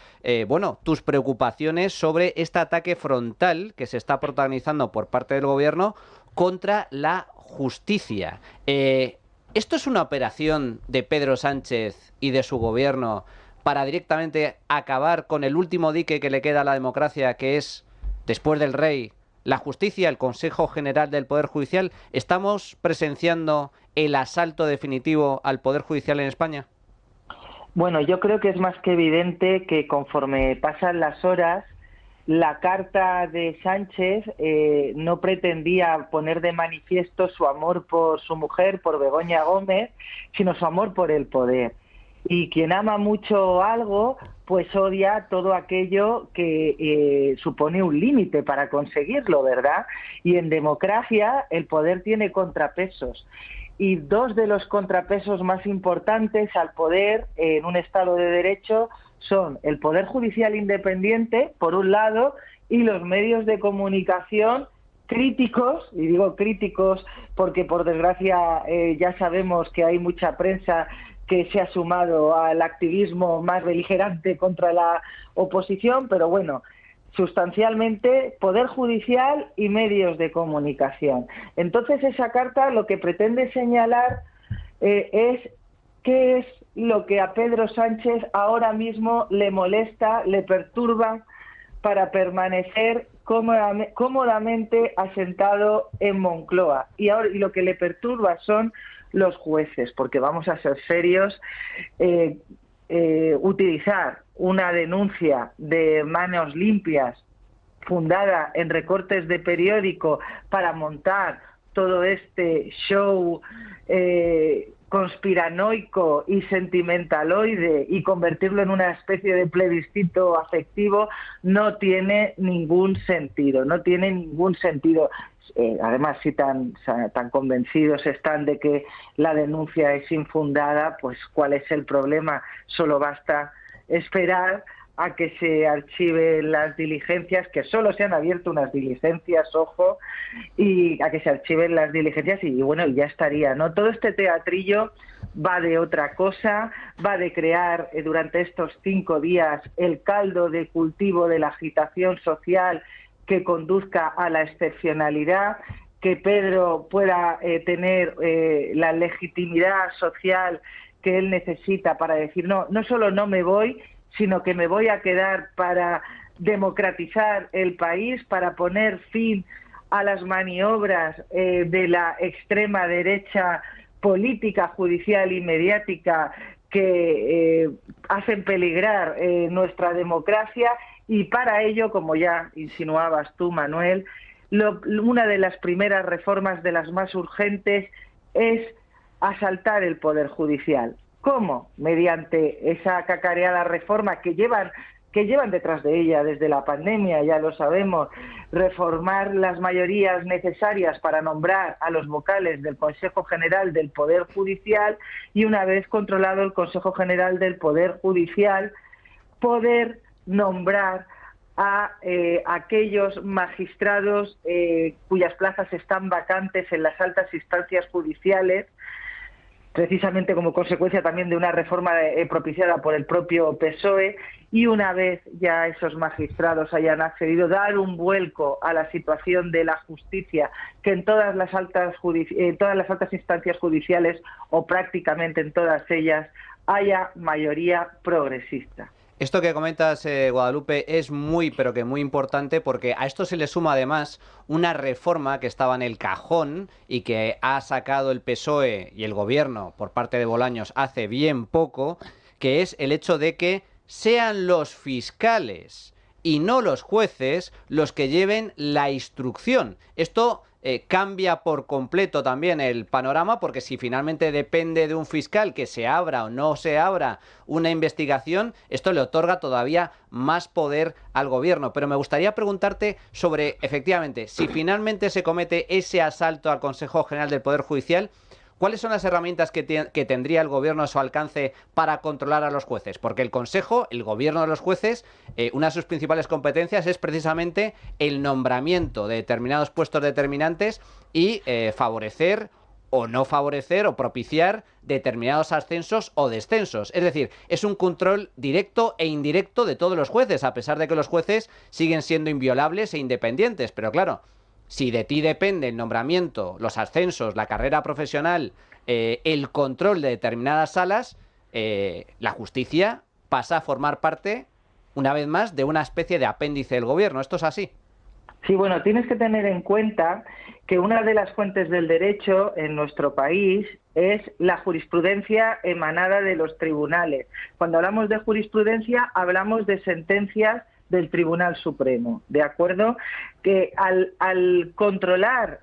tus preocupaciones sobre este ataque frontal que se está protagonizando por parte del gobierno contra la justicia. ¿Esto es una operación de Pedro Sánchez y de su gobierno para directamente acabar con el último dique que le queda a la democracia, que es, después del rey, la justicia, el Consejo General del Poder Judicial? ¿Estamos presenciando el asalto definitivo al Poder Judicial en España? Bueno, yo creo que es más que evidente que conforme pasan las horas, la carta de Sánchez no pretendía poner de manifiesto su amor por su mujer, por Begoña Gómez, sino su amor por el poder. Y quien ama mucho algo, pues odia todo aquello que supone un límite para conseguirlo, ¿verdad? Y en democracia el poder tiene contrapesos. Y dos de los contrapesos más importantes al poder en un Estado de Derecho son el Poder Judicial independiente, por un lado, y los medios de comunicación críticos, y digo críticos porque por desgracia ya sabemos que hay mucha prensa que se ha sumado al activismo más beligerante contra la oposición, pero bueno, sustancialmente Poder Judicial y medios de comunicación. Entonces esa carta lo que pretende señalar es qué es lo que a Pedro Sánchez ahora mismo le molesta, le perturba para permanecer cómodamente asentado en Moncloa. Y lo que le perturba son los jueces, porque vamos a ser serios, utilizar una denuncia de manos limpias fundada en recortes de periódico para montar todo este show conspiranoico y sentimentaloide y convertirlo en una especie de plebiscito afectivo no tiene ningún sentido, Además, si tan convencidos están de que la denuncia es infundada, pues ¿cuál es el problema? Solo basta esperar a que se archiven las diligencias, que solo se han abierto unas diligencias, ojo, y a que se archiven las diligencias y bueno, ya estaría, ¿no? Todo este teatrillo va de otra cosa, va de crear durante estos 5 días el caldo de cultivo de la agitación social que conduzca a la excepcionalidad, que Pedro pueda tener la legitimidad social que él necesita para decir no solo no me voy, sino que me voy a quedar para democratizar el país, para poner fin a las maniobras de la extrema derecha política, judicial y mediática que hacen peligrar nuestra democracia, y para ello, como ya insinuabas tú, Manuel, una de las primeras reformas, de las más urgentes, es asaltar el Poder Judicial. ¿Cómo? Mediante esa cacareada reforma que llevan detrás de ella desde la pandemia, ya lo sabemos, reformar las mayorías necesarias para nombrar a los vocales del Consejo General del Poder Judicial, y una vez controlado el Consejo General del Poder Judicial, poder nombrar a aquellos magistrados cuyas plazas están vacantes en las altas instancias judiciales, precisamente como consecuencia también de una reforma propiciada por el propio PSOE, y una vez ya esos magistrados hayan accedido, dar un vuelco a la situación de la justicia, que en todas las altas instancias judiciales, o prácticamente en todas ellas, haya mayoría progresista. Esto que comentas, Guadalupe, es muy, pero que muy importante, porque a esto se le suma además una reforma que estaba en el cajón y que ha sacado el PSOE y el gobierno por parte de Bolaños hace bien poco, que es el hecho de que sean los fiscales y no los jueces los que lleven la instrucción. Esto cambia por completo también el panorama, porque si finalmente depende de un fiscal que se abra o no se abra una investigación, esto le otorga todavía más poder al gobierno. Pero me gustaría preguntarte sobre, efectivamente, si finalmente se comete ese asalto al Consejo General del Poder Judicial, ¿cuáles son las herramientas que tendría el gobierno a su alcance para controlar a los jueces? Porque el Consejo, el gobierno de los jueces, una de sus principales competencias es precisamente el nombramiento de determinados puestos determinantes y favorecer o no favorecer o propiciar determinados ascensos o descensos. Es decir, es un control directo e indirecto de todos los jueces, a pesar de que los jueces siguen siendo inviolables e independientes. Pero claro, si de ti depende el nombramiento, los ascensos, la carrera profesional, el control de determinadas salas, la justicia pasa a formar parte, una vez más, de una especie de apéndice del gobierno. ¿Esto es así? Sí, bueno, tienes que tener en cuenta que una de las fuentes del derecho en nuestro país es la jurisprudencia emanada de los tribunales. Cuando hablamos de jurisprudencia, hablamos de sentencias del Tribunal Supremo, ¿de acuerdo? Que al controlar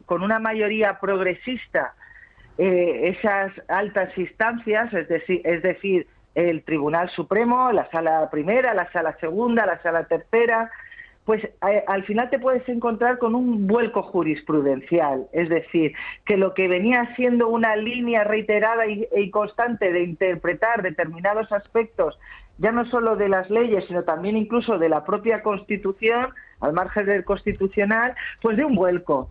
con una mayoría progresista esas altas instancias, es decir, el Tribunal Supremo, la Sala Primera, la Sala Segunda, la Sala Tercera, pues al final te puedes encontrar con un vuelco jurisprudencial, es decir, que lo que venía siendo una línea reiterada y constante de interpretar determinados aspectos, ya no solo de las leyes, sino también incluso de la propia Constitución, al margen del Constitucional, pues de un vuelco,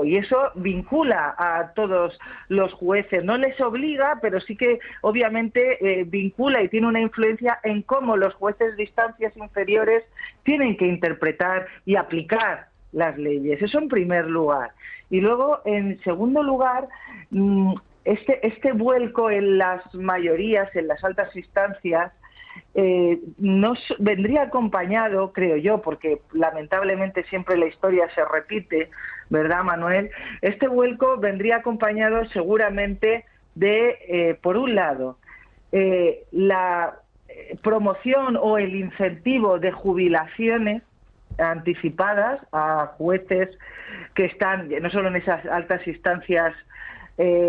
y eso vincula a todos los jueces, no les obliga, pero sí que obviamente vincula y tiene una influencia en cómo los jueces de instancias inferiores tienen que interpretar y aplicar las leyes. Eso en primer lugar. Y luego, en segundo lugar, este vuelco en las mayorías, en las altas instancias, vendría acompañado, creo yo, porque lamentablemente siempre la historia se repite, ¿verdad, Manuel? Este vuelco vendría acompañado seguramente de, por un lado, la promoción o el incentivo de jubilaciones anticipadas a jueces que están no solo en esas altas instancias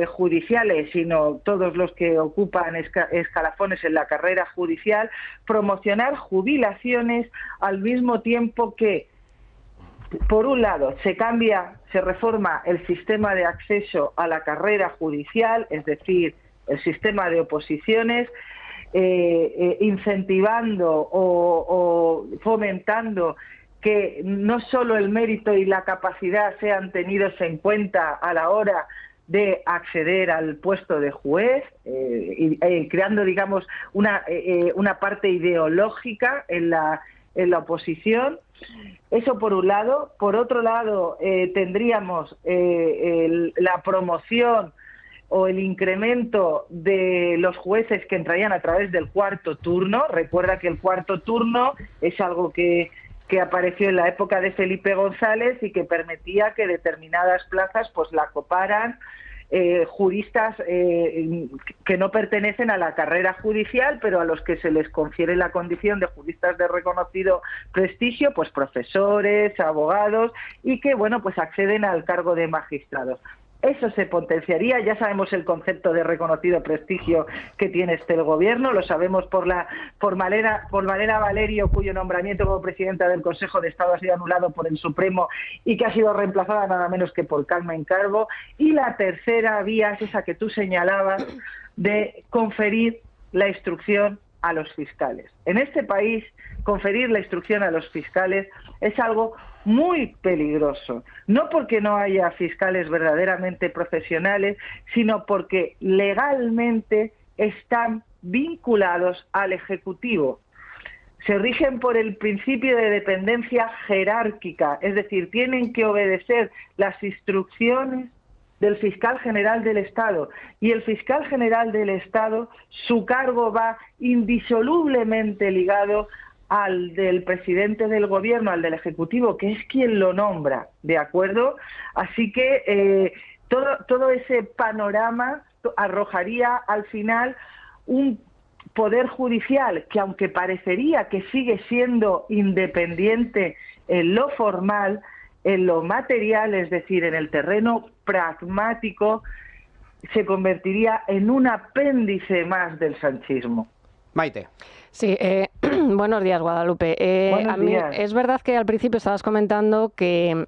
judiciales, sino todos los que ocupan escalafones en la carrera judicial, promocionar jubilaciones al mismo tiempo que, por un lado, se reforma el sistema de acceso a la carrera judicial, es decir, el sistema de oposiciones, incentivando o fomentando que no solo el mérito y la capacidad sean tenidos en cuenta a la hora de acceder al puesto de juez, creando, digamos, una parte ideológica en la oposición. Eso por un lado. Por otro lado, tendríamos la promoción o el incremento de los jueces que entrarían a través del cuarto turno. Recuerda que el cuarto turno es algo que apareció en la época de Felipe González y que permitía que determinadas plazas pues la coparan juristas que no pertenecen a la carrera judicial, pero a los que se les confiere la condición de juristas de reconocido prestigio, pues profesores, abogados, y que, bueno, pues acceden al cargo de magistrados. Eso se potenciaría. Ya sabemos el concepto de reconocido prestigio que tiene el gobierno, lo sabemos por Malena Valerio, cuyo nombramiento como presidenta del Consejo de Estado ha sido anulado por el Supremo y que ha sido reemplazada nada menos que por Carmen Calvo. Y la tercera vía es esa que tú señalabas, de conferir la instrucción a los fiscales. En este país, conferir la instrucción a los fiscales es algo muy peligroso, no porque no haya fiscales verdaderamente profesionales, sino porque legalmente están vinculados al Ejecutivo. Se rigen por el principio de dependencia jerárquica, es decir, tienen que obedecer las instrucciones del fiscal general del Estado, y el fiscal general del Estado, su cargo va indisolublemente ligado al del presidente del gobierno, al del Ejecutivo, que es quien lo nombra, ¿de acuerdo? Así que todo ese panorama arrojaría al final un poder judicial que, aunque parecería que sigue siendo independiente en lo formal, en lo material, es decir, en el terreno pragmático, se convertiría en un apéndice más del sanchismo. Maite. Sí, buenos días, Guadalupe. Buenos días. Es verdad que al principio estabas comentando que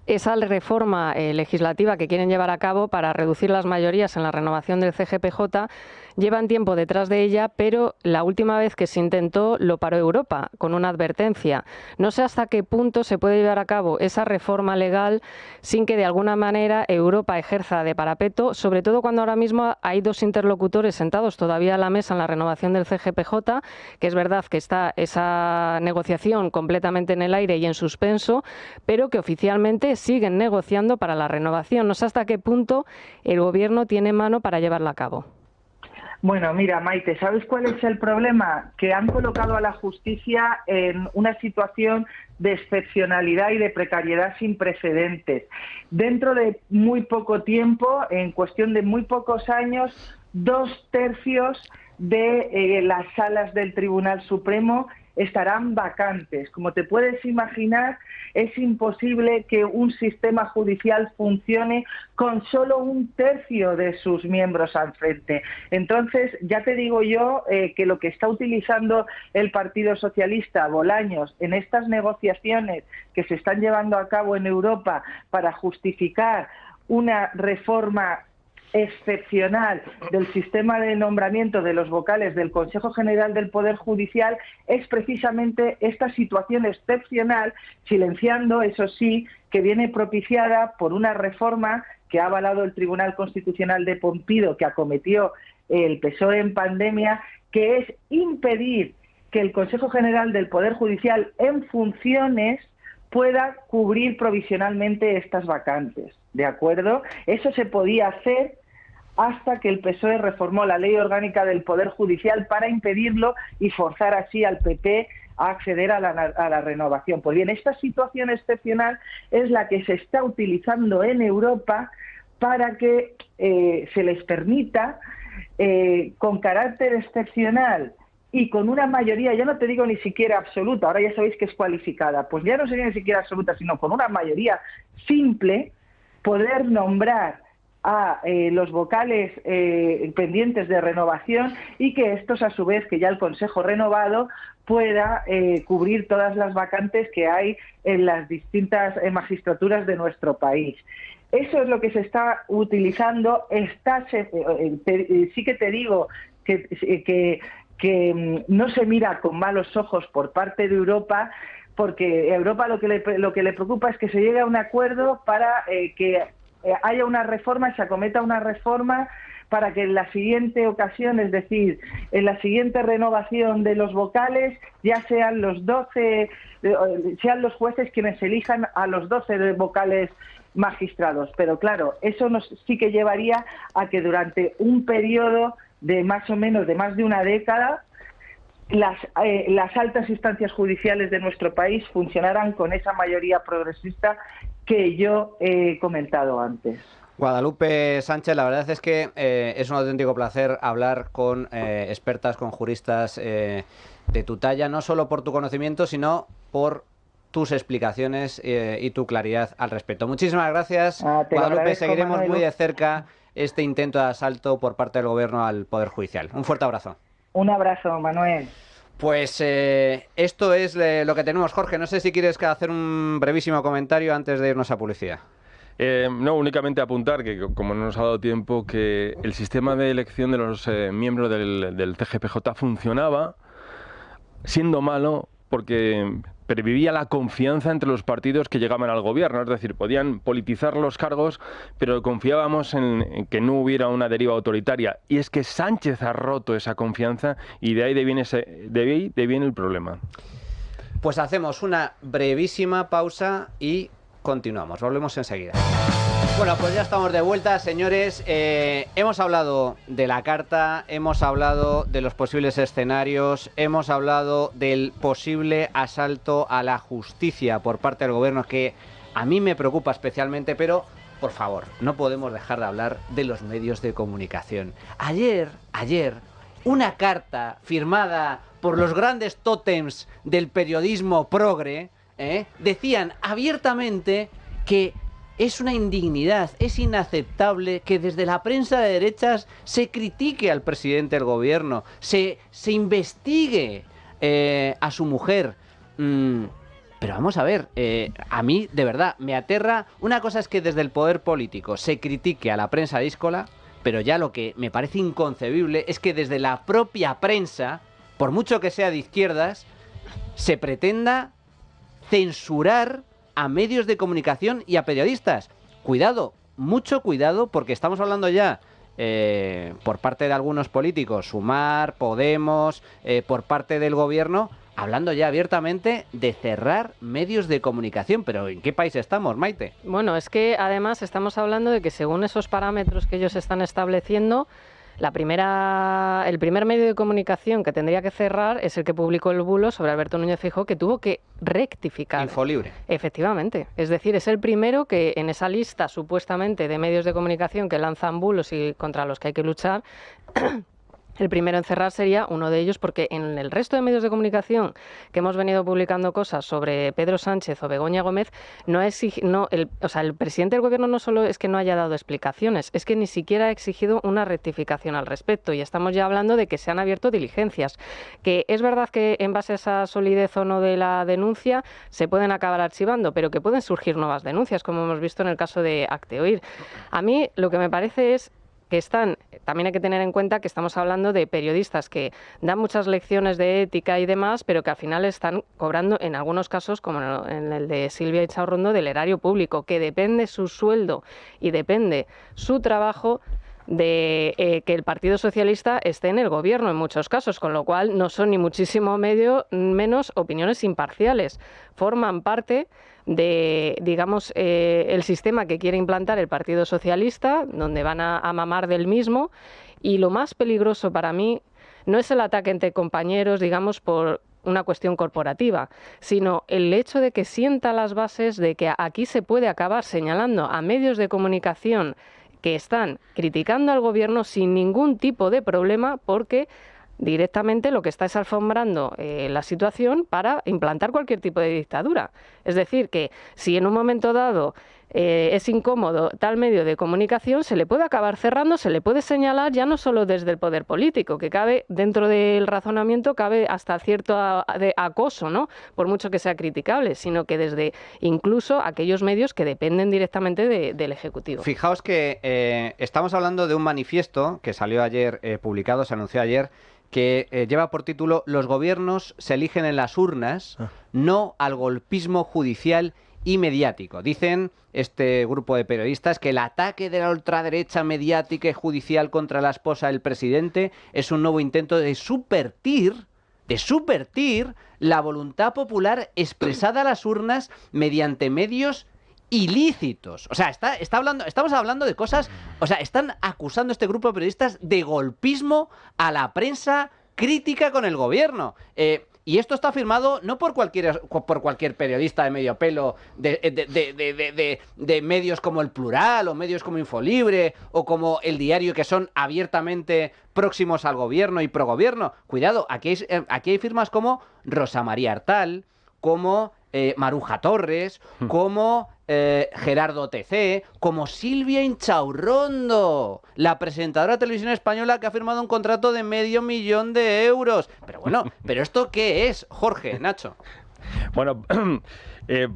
esa reforma legislativa que quieren llevar a cabo para reducir las mayorías en la renovación del CGPJ llevan tiempo detrás de ella, pero la última vez que se intentó lo paró Europa con una advertencia. No sé hasta qué punto se puede llevar a cabo esa reforma legal sin que de alguna manera Europa ejerza de parapeto, sobre todo cuando ahora mismo hay dos interlocutores sentados todavía a la mesa en la renovación del CGPJ, que es verdad que está esa negociación completamente en el aire y en suspenso, pero que oficialmente siguen negociando para la renovación. No sé hasta qué punto el Gobierno tiene mano para llevarla a cabo. Bueno, mira, Maite, ¿sabes cuál es el problema? Que han colocado a la justicia en una situación de excepcionalidad y de precariedad sin precedentes. Dentro de muy poco tiempo, en cuestión de muy pocos años, 2/3 de las salas del Tribunal Supremo estarán vacantes. Como te puedes imaginar, es imposible que un sistema judicial funcione con solo 1/3 de sus miembros al frente. Entonces, ya te digo yo que lo que está utilizando el Partido Socialista, Bolaños, en estas negociaciones que se están llevando a cabo en Europa para justificar una reforma excepcional del sistema de nombramiento de los vocales del Consejo General del Poder Judicial, es precisamente esta situación excepcional, silenciando, eso sí, que viene propiciada por una reforma que ha avalado el Tribunal Constitucional de Pompido, que acometió el PSOE en pandemia, que es impedir que el Consejo General del Poder Judicial en funciones pueda cubrir provisionalmente estas vacantes, ¿de acuerdo? Eso se podía hacer hasta que el PSOE reformó la Ley Orgánica del Poder Judicial para impedirlo y forzar así al PP a acceder a la renovación. Pues bien, esta situación excepcional es la que se está utilizando en Europa para que se les permita, con carácter excepcional y con una mayoría, ya no te digo ni siquiera absoluta, ahora ya sabéis que es cualificada, pues ya no sería ni siquiera absoluta, sino con una mayoría simple, poder nombrar a los vocales pendientes de renovación y que estos, a su vez, que ya el Consejo renovado pueda cubrir todas las vacantes que hay en las distintas magistraturas de nuestro país. Eso es lo que se está utilizando. Sí que te digo que no se mira con malos ojos por parte de Europa, porque a Europa lo que le preocupa es que se llegue a un acuerdo para que haya una reforma, se acometa una reforma para que en la siguiente ocasión, es decir, en la siguiente renovación de los vocales, ya sean los 12, sean los jueces quienes elijan a los 12 vocales magistrados. Pero claro, eso sí que llevaría a que durante un periodo de más o menos de más de una década, las altas instancias judiciales de nuestro país funcionaran con esa mayoría progresista que yo he comentado antes. Guadalupe Sánchez, la verdad es que es un auténtico placer hablar con expertas, con juristas de tu talla, no solo por tu conocimiento, sino por tus explicaciones y tu claridad al respecto. Muchísimas gracias, Guadalupe. Seguiremos muy de cerca este intento de asalto por parte del Gobierno al Poder Judicial. Un fuerte abrazo. Un abrazo, Manuel. Pues esto es lo que tenemos. Jorge, no sé si quieres hacer un brevísimo comentario antes de irnos a publicidad. No, únicamente apuntar que, como no nos ha dado tiempo, que el sistema de elección de los miembros del CGPJ funcionaba siendo malo porque pervivía la confianza entre los partidos que llegaban al gobierno, es decir, podían politizar los cargos, pero confiábamos en que no hubiera una deriva autoritaria. Y es que Sánchez ha roto esa confianza y de ahí deviene el problema. Pues hacemos una brevísima pausa y continuamos. Volvemos enseguida. Bueno, pues ya estamos de vuelta, señores. Hemos hablado de la carta, hemos hablado de los posibles escenarios, hemos hablado del posible asalto a la justicia por parte del gobierno, que a mí me preocupa especialmente, pero, por favor, no podemos dejar de hablar de los medios de comunicación. Ayer, una carta firmada por los grandes tótems del periodismo progre, decían abiertamente que es una indignidad, es inaceptable que desde la prensa de derechas se critique al presidente del gobierno, se investigue a su mujer. Pero vamos a ver, a mí de verdad me aterra. Una cosa es que desde el poder político se critique a la prensa díscola, pero ya lo que me parece inconcebible es que desde la propia prensa, por mucho que sea de izquierdas, se pretenda censurar a medios de comunicación y a periodistas. Cuidado, mucho cuidado, porque estamos hablando ya por parte de algunos políticos, Sumar, Podemos, por parte del gobierno, hablando ya abiertamente de cerrar medios de comunicación. Pero ¿en qué país estamos, Maite? Bueno, es que además estamos hablando de que según esos parámetros que ellos están estableciendo, el primer medio de comunicación que tendría que cerrar es el que publicó el bulo sobre Alberto Núñez Feijóo, que tuvo que rectificar. Infolibre. Efectivamente. Es decir, es el primero que en esa lista supuestamente de medios de comunicación que lanzan bulos y contra los que hay que luchar, el primero en cerrar sería uno de ellos, porque en el resto de medios de comunicación que hemos venido publicando cosas sobre Pedro Sánchez o Begoña Gómez, el presidente del gobierno no solo es que no haya dado explicaciones, es que ni siquiera ha exigido una rectificación al respecto, y estamos ya hablando de que se han abierto diligencias, que es verdad que en base a esa solidez o no de la denuncia se pueden acabar archivando, pero que pueden surgir nuevas denuncias, como hemos visto en el caso de Acteoir. A mí lo que me parece es que también hay que tener en cuenta que estamos hablando de periodistas que dan muchas lecciones de ética y demás, pero que al final están cobrando, en algunos casos, como en el de Silvia Echaurrondo, del erario público, que depende su sueldo y depende su trabajo de que el Partido Socialista esté en el gobierno en muchos casos, con lo cual no son ni muchísimo menos opiniones imparciales. Forman parte de, digamos, el sistema que quiere implantar el Partido Socialista, donde van a mamar del mismo, y lo más peligroso para mí no es el ataque entre compañeros, digamos, por una cuestión corporativa, sino el hecho de que sienta las bases de que aquí se puede acabar señalando a medios de comunicación que están criticando al gobierno sin ningún tipo de problema, porque directamente lo que está es alfombrando la situación para implantar cualquier tipo de dictadura. Es decir, que si en un momento dado es incómodo tal medio de comunicación, se le puede acabar cerrando, se le puede señalar ya no solo desde el poder político, que cabe dentro del razonamiento, cabe hasta cierto acoso, ¿no?, por mucho que sea criticable, sino que desde incluso aquellos medios que dependen directamente del Ejecutivo. Fijaos que estamos hablando de un manifiesto que salió ayer, publicado, se anunció ayer, que lleva por título "Los gobiernos se eligen en las urnas, no al golpismo judicial y mediático". Dicen este grupo de periodistas que el ataque de la ultraderecha mediática y judicial contra la esposa del presidente es un nuevo intento de subvertir la voluntad popular expresada a las urnas mediante medios ilícitos. O sea, estamos hablando de cosas, o sea, están acusando este grupo de periodistas de golpismo a la prensa crítica con el gobierno. Y esto está firmado no por cualquier periodista de medio pelo de medios como El Plural o medios como Infolibre o como El Diario, que son abiertamente próximos al gobierno y progobierno. Cuidado, aquí hay firmas como Rosa María Artal, como Maruja Torres, como Gerardo TC, como Silvia Inchaurrondo, la presentadora de televisión española que ha firmado un contrato de $500,000 de euros. Pero bueno, ¿pero esto qué es, Jorge, Nacho? Bueno,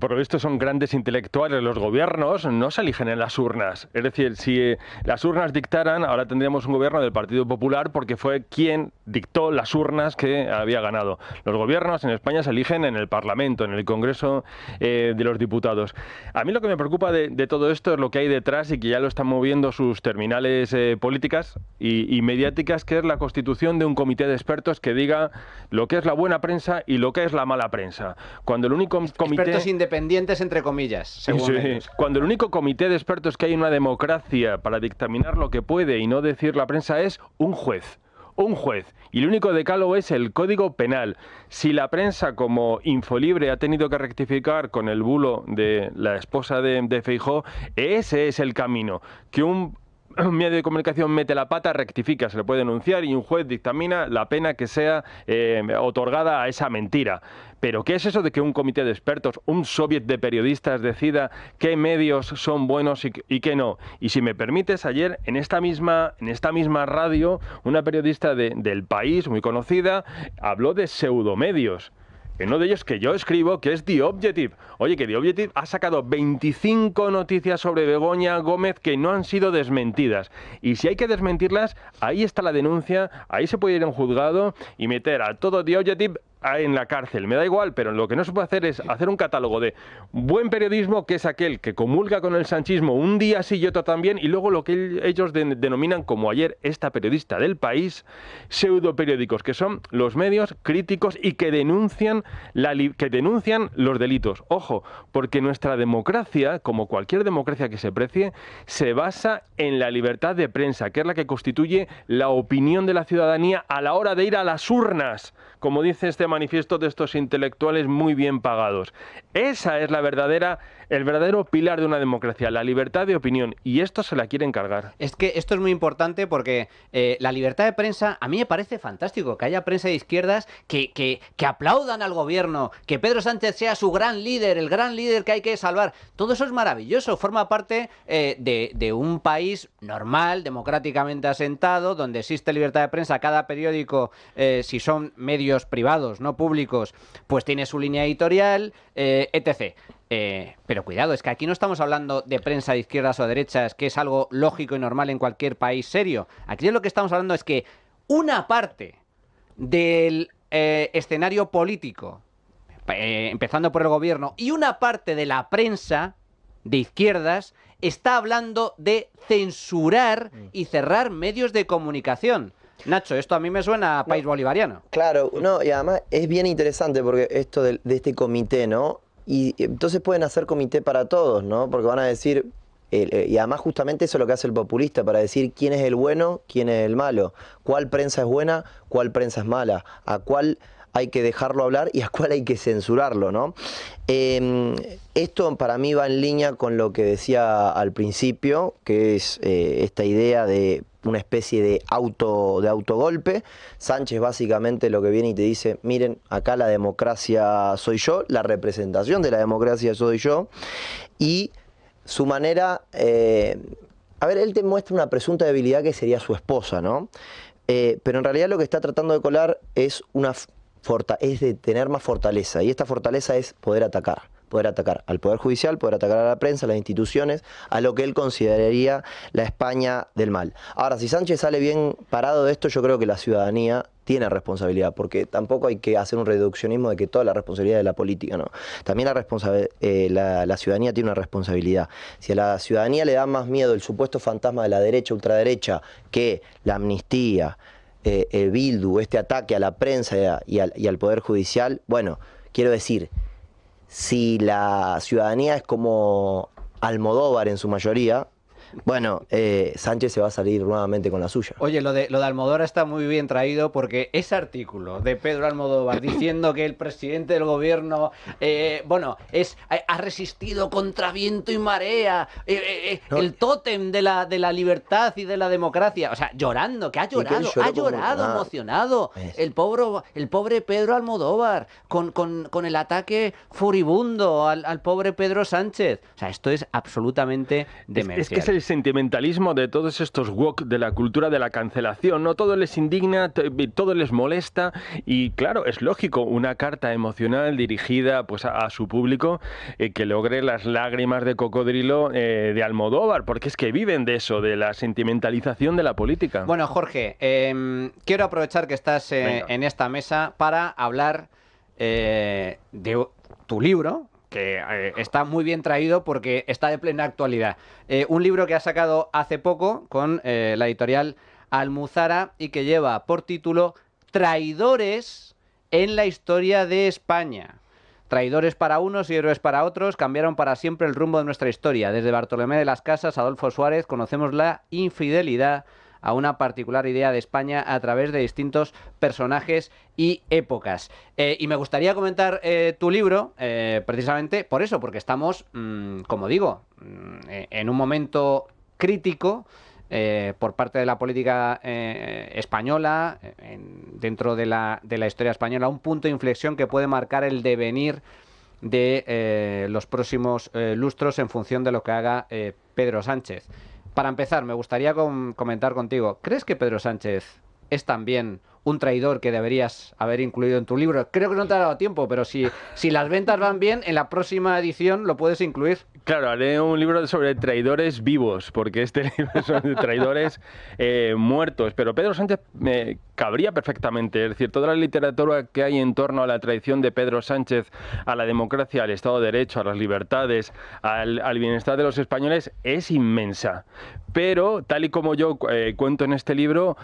por lo visto son grandes intelectuales. Los gobiernos no se eligen en las urnas. Es decir, si las urnas dictaran, ahora tendríamos un gobierno del Partido Popular porque fue quien dictó las urnas que había ganado. Los gobiernos en España se eligen en el Parlamento, en el Congreso de los Diputados. A mí lo que me preocupa de todo esto es lo que hay detrás y que ya lo están moviendo sus terminales políticas y mediáticas, que es la constitución de un comité de expertos que diga lo que es la buena prensa y lo que es la mala prensa. Cuando el único comité... Expertos independientes, entre comillas, según ellos. Cuando el único comité de expertos que hay en una democracia para dictaminar lo que puede y no decir la prensa es un juez. Un juez. Y el único decálogo es el Código Penal. Si la prensa, como Infolibre, ha tenido que rectificar con el bulo de la esposa de Feijóo, ese es el camino. Que un medio de comunicación mete la pata, rectifica, se le puede denunciar y un juez dictamina la pena que sea otorgada a esa mentira. Pero ¿qué es eso de que un comité de expertos, un soviet de periodistas decida qué medios son buenos y qué no? Y si me permites, ayer en esta misma radio, una periodista del País, muy conocida, habló de pseudomedios. Uno de ellos que yo escribo, que es The Objective. Oye, que The Objective ha sacado 25 noticias sobre Begoña Gómez que no han sido desmentidas. Y si hay que desmentirlas, ahí está la denuncia, ahí se puede ir a un juzgado y meter a todo The Objective en la cárcel. Me da igual, pero lo que no se puede hacer es hacer un catálogo de buen periodismo, que es aquel que comulga con el sanchismo un día sí y otro también, y luego lo que ellos denominan, como ayer esta periodista del País, pseudoperiódicos, que son los medios críticos y que denuncian los delitos. Ojo, porque nuestra democracia, como cualquier democracia que se precie, se basa en la libertad de prensa, que es la que constituye la opinión de la ciudadanía a la hora de ir a las urnas, como dice este manifiesto de estos intelectuales muy bien pagados. Esa es el verdadero pilar de una democracia, la libertad de opinión, y esto se la quieren cargar. Es que esto es muy importante porque la libertad de prensa, a mí me parece fantástico que haya prensa de izquierdas que aplaudan al gobierno, que Pedro Sánchez sea su gran líder, el gran líder que hay que salvar. Todo eso es maravilloso, forma parte de un país normal, democráticamente asentado, donde existe libertad de prensa. Cada periódico, si son medios privados, no públicos, pues tiene su línea editorial, etc. Pero cuidado, es que aquí no estamos hablando de prensa de izquierdas o derechas, que es algo lógico y normal en cualquier país serio. Aquí lo que estamos hablando es que una parte del escenario político, empezando por el gobierno, y una parte de la prensa de izquierdas está hablando de censurar y cerrar medios de comunicación. Nacho, esto a mí me suena a país bolivariano. Claro, no, y además es bien interesante porque esto de este comité, ¿no? Y entonces pueden hacer comité para todos, ¿no? Porque van a decir, y además justamente eso es lo que hace el populista, para decir quién es el bueno, quién es el malo, cuál prensa es buena, cuál prensa es mala, a cuál hay que dejarlo hablar y a cuál hay que censurarlo, ¿no? Esto para mí va en línea con lo que decía al principio, que es esta idea de una especie de autogolpe. Sánchez básicamente lo que viene y te dice, miren, acá la democracia soy yo, la representación de la democracia soy yo, y su manera, a ver, él te muestra una presunta debilidad que sería su esposa, ¿no? Pero en realidad lo que está tratando de colar es es de tener más fortaleza, y esta fortaleza es poder atacar al Poder Judicial, poder atacar a la prensa, a las instituciones, a lo que él consideraría la España del mal. Ahora, si Sánchez sale bien parado de esto, yo creo que la ciudadanía tiene responsabilidad, porque tampoco hay que hacer un reduccionismo de que toda la responsabilidad de la política, no. También la ciudadanía tiene una responsabilidad. Si a la ciudadanía le da más miedo el supuesto fantasma de la derecha, ultraderecha, que la amnistía, el Bildu, este ataque a la prensa y al Poder Judicial, bueno, quiero decir, si la ciudadanía es como Almodóvar en su mayoría, Bueno, Sánchez se va a salir nuevamente con la suya. Oye, lo de Almodóvar está muy bien traído porque ese artículo de Pedro Almodóvar diciendo que el presidente del gobierno, ha resistido contra viento y marea, el tótem de la libertad y de la democracia, o sea, llorando, que ha llorado, emocionado, el pobre Pedro Almodóvar, con el ataque furibundo al pobre Pedro Sánchez. O sea, esto es absolutamente demencial. Es que es el sentimentalismo de todos estos woke de la cultura de la cancelación, ¿no? Todo les indigna, todo les molesta y claro, es lógico, una carta emocional dirigida pues a su público que logre las lágrimas de cocodrilo de Almodóvar, porque es que viven de eso, de la sentimentalización de la política. Bueno, Jorge, quiero aprovechar que estás en esta mesa para hablar de tu libro, que está muy bien traído porque está de plena actualidad. Un libro que has sacado hace poco con la editorial Almuzara y que lleva por título Traidores en la historia de España. Traidores para unos y héroes para otros cambiaron para siempre el rumbo de nuestra historia. Desde Bartolomé de las Casas a Adolfo Suárez conocemos la infidelidad a una particular idea de España a través de distintos personajes y épocas. Y me gustaría comentar tu libro, precisamente por eso, porque estamos, como digo, en un momento crítico por parte de la política española, dentro de la historia española, un punto de inflexión que puede marcar el devenir de los próximos lustros en función de lo que haga Pedro Sánchez. Para empezar, me gustaría comentar contigo, ¿crees que Pedro Sánchez es también un traidor que deberías haber incluido en tu libro? Creo que no te ha dado tiempo, pero si las ventas van bien, en la próxima edición lo puedes incluir. Claro, haré un libro sobre traidores vivos, porque este libro son de traidores muertos. Pero Pedro Sánchez cabría perfectamente. Es decir, toda la literatura que hay en torno a la traición de Pedro Sánchez a la democracia, al Estado de Derecho, a las libertades, al bienestar de los españoles, es inmensa. Pero, tal y como yo cuento en este libro,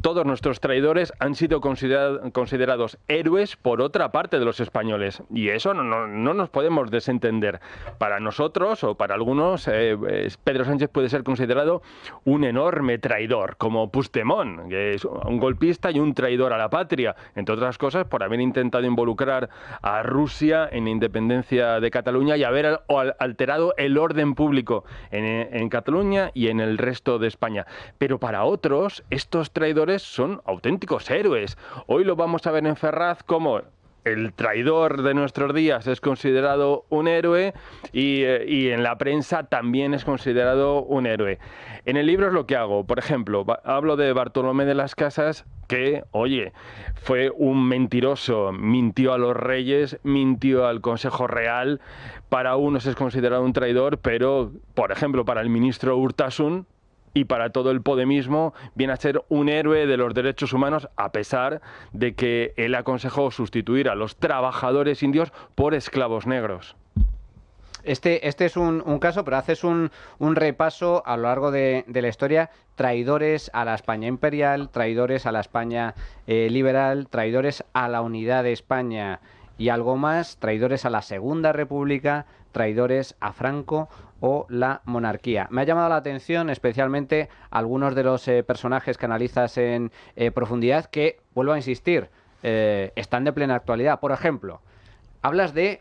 todos nuestros traidores han sido considerados héroes por otra parte de los españoles. Y eso no nos podemos desentender. Para nosotros, o para algunos, Pedro Sánchez puede ser considerado un enorme traidor, como Puigdemont, que es un golpista y un traidor a la patria, entre otras cosas por haber intentado involucrar a Rusia en la independencia de Cataluña y haber alterado el orden público en Cataluña y en el resto de España. Pero para otros, estos traidores son auténticos héroes. Hoy lo vamos a ver en Ferraz como el traidor de nuestros días es considerado un héroe y en la prensa también es considerado un héroe. En el libro es lo que hago. Por ejemplo, hablo de Bartolomé de las Casas, que, oye, fue un mentiroso, mintió a los reyes, mintió al Consejo Real. Para unos es considerado un traidor, pero, por ejemplo, para el ministro Urtasun y para todo el podemismo viene a ser un héroe de los derechos humanos, a pesar de que él aconsejó sustituir a los trabajadores indios por esclavos negros. Este es un caso, pero haces un repaso a lo largo de la historia. Traidores a la España imperial, traidores a la España liberal, traidores a la unidad de España y algo más, traidores a la Segunda República, traidores a Franco o la monarquía. Me ha llamado la atención especialmente algunos de los personajes que analizas en profundidad que, vuelvo a insistir, están de plena actualidad. Por ejemplo, hablas de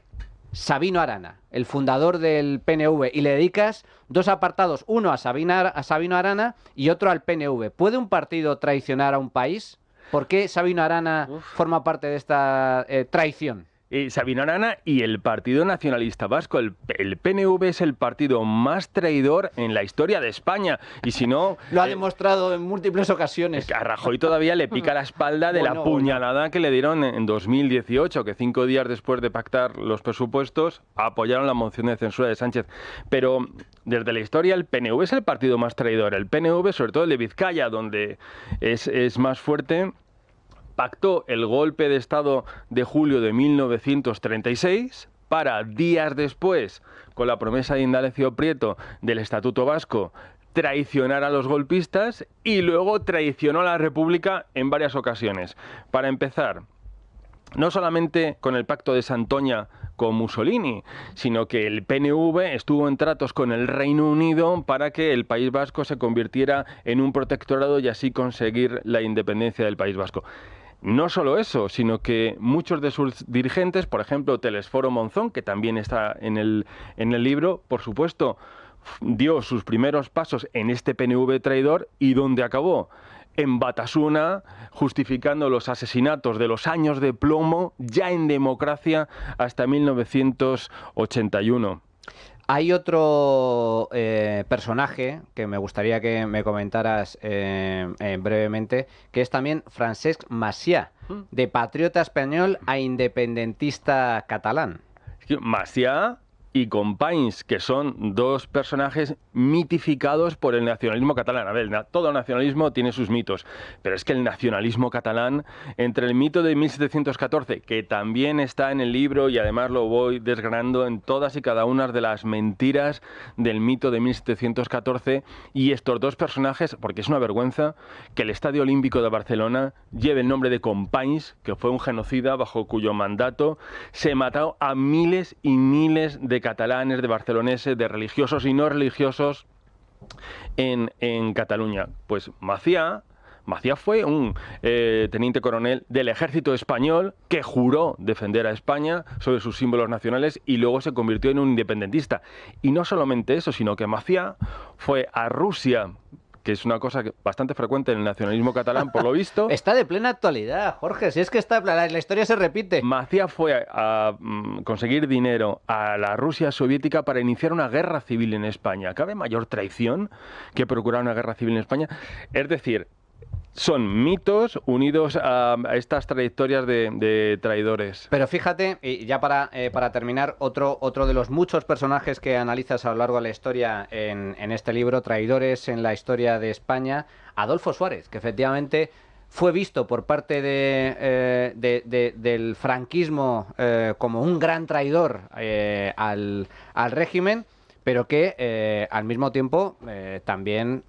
Sabino Arana, el fundador del PNV, y le dedicas dos apartados, uno a Sabino Arana y otro al PNV. ¿Puede un partido traicionar a un país? ¿Por qué Sabino Arana forma parte de esta traición? Sabino Arana y el Partido Nacionalista Vasco. El PNV es el partido más traidor en la historia de España. Y si no... Lo ha demostrado en múltiples ocasiones. A Rajoy todavía le pica la espalda de la puñalada que le dieron en 2018, que 5 días después de pactar los presupuestos apoyaron la moción de censura de Sánchez. Pero desde la historia el PNV es el partido más traidor. El PNV, sobre todo el de Vizcaya, donde es más fuerte, pactó el golpe de Estado de julio de 1936 para días después, con la promesa de Indalecio Prieto del Estatuto Vasco, traicionar a los golpistas y luego traicionó a la República en varias ocasiones. Para empezar, no solamente con el pacto de Santoña con Mussolini, sino que el PNV estuvo en tratos con el Reino Unido para que el País Vasco se convirtiera en un protectorado y así conseguir la independencia del País Vasco. No solo eso, sino que muchos de sus dirigentes, por ejemplo, Telesforo Monzón, que también está en el libro, por supuesto, dio sus primeros pasos en este PNV traidor. ¿Y dónde acabó? En Batasuna, justificando los asesinatos de los años de plomo, ya en democracia, hasta 1981. Hay otro personaje que me gustaría que me comentaras brevemente, que es también Francesc Macià, de patriota español a independentista catalán. Macià y Companys, que son dos personajes mitificados por el nacionalismo catalán. A ver, todo nacionalismo tiene sus mitos, pero es que el nacionalismo catalán, entre el mito de 1714, que también está en el libro y además lo voy desgranando en todas y cada una de las mentiras del mito de 1714, y estos dos personajes, porque es una vergüenza que el Estadio Olímpico de Barcelona lleve el nombre de Companys, que fue un genocida bajo cuyo mandato se mató a miles y miles de catalanes, de barceloneses, de religiosos y no religiosos en Cataluña. Pues Macià fue un teniente coronel del ejército español que juró defender a España sobre sus símbolos nacionales y luego se convirtió en un independentista. Y no solamente eso, sino que Macià fue a Rusia, que es una cosa bastante frecuente en el nacionalismo catalán, por lo visto. Está de plena actualidad, Jorge, si es que la historia se repite. Macià fue a conseguir dinero a la Rusia soviética para iniciar una guerra civil en España. ¿Cabe mayor traición que procurar una guerra civil en España? Es decir, son mitos unidos a estas trayectorias de traidores. Pero fíjate, y ya para terminar, otro de los muchos personajes que analizas a lo largo de la historia en este libro, Traidores en la historia de España, Adolfo Suárez, que efectivamente fue visto por parte del franquismo como un gran traidor al régimen, pero que al mismo tiempo también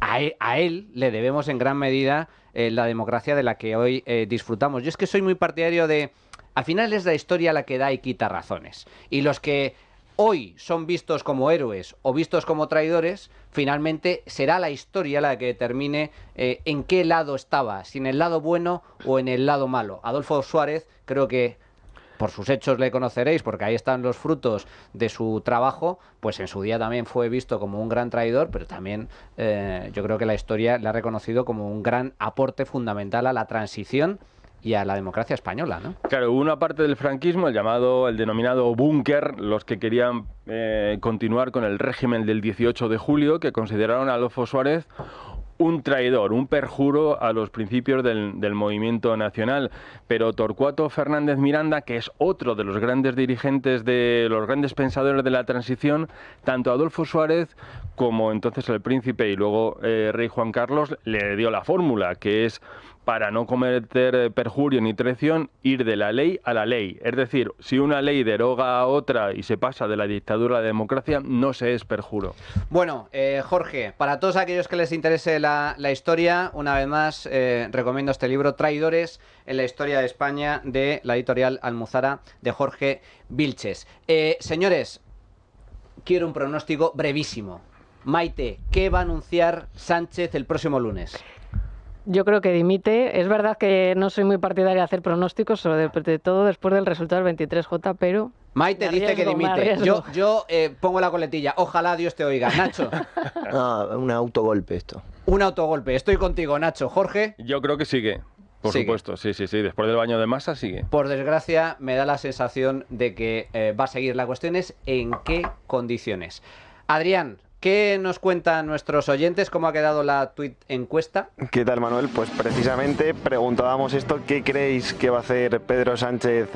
a él le debemos en gran medida la democracia de la que hoy disfrutamos. Yo es que soy muy partidario de... Al final es la historia la que da y quita razones. Y los que hoy son vistos como héroes o vistos como traidores, finalmente será la historia la que determine en qué lado estaba, si en el lado bueno o en el lado malo. Adolfo Suárez, creo que por sus hechos le conoceréis, porque ahí están los frutos de su trabajo, pues en su día también fue visto como un gran traidor, pero también yo creo que la historia le ha reconocido como un gran aporte fundamental a la transición y a la democracia española, ¿no? Claro, hubo una parte del franquismo, el denominado búnker, los que querían continuar con el régimen del 18 de julio, que consideraron a Adolfo Suárez un traidor, un perjuro a los principios del movimiento nacional. Pero Torcuato Fernández Miranda, que es otro de los grandes dirigentes, de los grandes pensadores de la transición, tanto Adolfo Suárez como entonces el príncipe y luego rey Juan Carlos, le dio la fórmula, que es, para no cometer perjurio ni traición, ir de la ley a la ley. Es decir, si una ley deroga a otra y se pasa de la dictadura a la democracia, no se es perjuro. Bueno, Jorge, para todos aquellos que les interese la historia, una vez más recomiendo este libro, Traidores en la historia de España, de la editorial Almuzara, de Jorge Vilches. Señores, quiero un pronóstico brevísimo. Maite, ¿qué va a anunciar Sánchez el próximo lunes? Yo creo que dimite. Es verdad que no soy muy partidaria de hacer pronósticos, sobre todo después del resultado del 23J, pero... Maite dice que dimite. Yo pongo la coletilla. Ojalá Dios te oiga. Nacho. No, un autogolpe esto. Un autogolpe. Estoy contigo, Nacho. Jorge. Yo creo que sigue. Por supuesto, sí. Después del baño de masa sigue. Por desgracia, me da la sensación de que va a seguir. La cuestión es en qué condiciones. Adrián, ¿qué nos cuentan nuestros oyentes? ¿Cómo ha quedado la tuit encuesta? ¿Qué tal, Manuel? Pues precisamente preguntábamos esto: ¿qué creéis que va a hacer Pedro Sánchez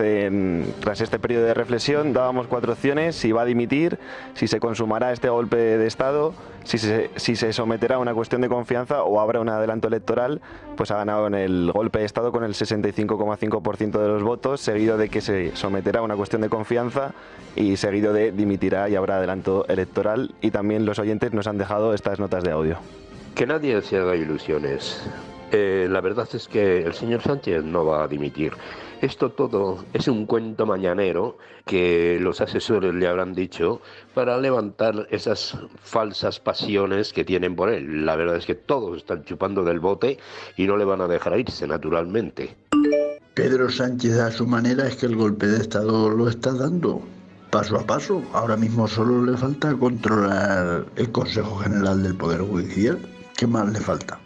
tras este periodo de reflexión? Dábamos 4 opciones: si va a dimitir, si se consumará este golpe de Estado, si se someterá a una cuestión de confianza o habrá un adelanto electoral. Pues ha ganado en el golpe de Estado con el 65,5% de los votos, seguido de que se someterá a una cuestión de confianza y seguido de dimitirá y habrá adelanto electoral. Y también los oyentes nos han dejado estas notas de audio. Que nadie se haga ilusiones. La verdad es que el señor Sánchez no va a dimitir. Esto todo es un cuento mañanero que los asesores le habrán dicho para levantar esas falsas pasiones que tienen por él. La verdad es que todos están chupando del bote y no le van a dejar irse, naturalmente. Pedro Sánchez a su manera es que el golpe de Estado lo está dando, paso a paso. Ahora mismo solo le falta controlar el Consejo General del Poder Judicial. ¿Qué más le falta?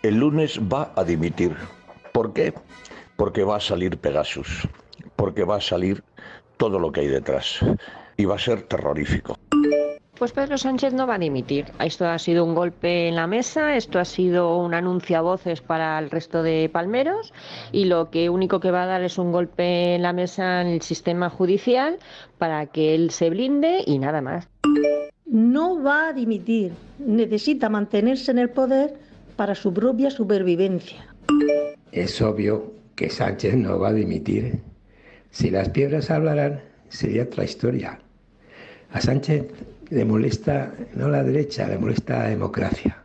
El lunes va a dimitir. ¿Por qué? Porque va a salir Pegasus, porque va a salir todo lo que hay detrás y va a ser terrorífico. Pues Pedro Sánchez no va a dimitir. Esto ha sido un golpe en la mesa, esto ha sido un anuncio a voces para el resto de palmeros y lo único que va a dar es un golpe en la mesa en el sistema judicial para que él se blinde y nada más. No va a dimitir, necesita mantenerse en el poder para su propia supervivencia. Es obvio que Sánchez no va a dimitir. Si las piedras hablaran, sería otra historia. A Sánchez le molesta no la derecha, le molesta la democracia.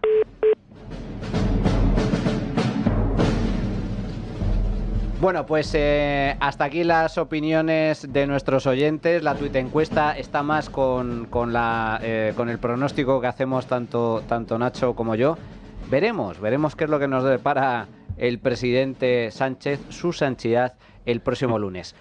Bueno, pues hasta aquí las opiniones de nuestros oyentes. La tuitencuesta está más con el pronóstico que hacemos tanto Nacho como yo. Veremos qué es lo que nos depara el presidente Sánchez, su santidad, el próximo lunes.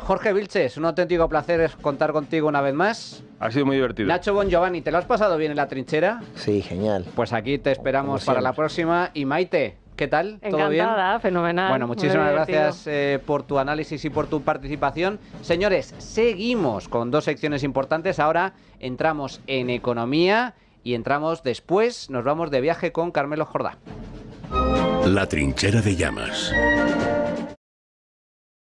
Jorge Vilches, un auténtico placer contar contigo una vez más. Ha sido muy divertido. Nacho Bongiovanni, ¿te lo has pasado bien en la trinchera? Sí, genial. Pues aquí te esperamos para la próxima. Y Maite, ¿qué tal? ¿Todo bien? Encantada, fenomenal. Bueno, muchísimas gracias por tu análisis y por tu participación. Señores, seguimos con dos secciones importantes. Ahora entramos en economía y nos vamos de viaje con Carmelo Jordá. La trinchera de llamas.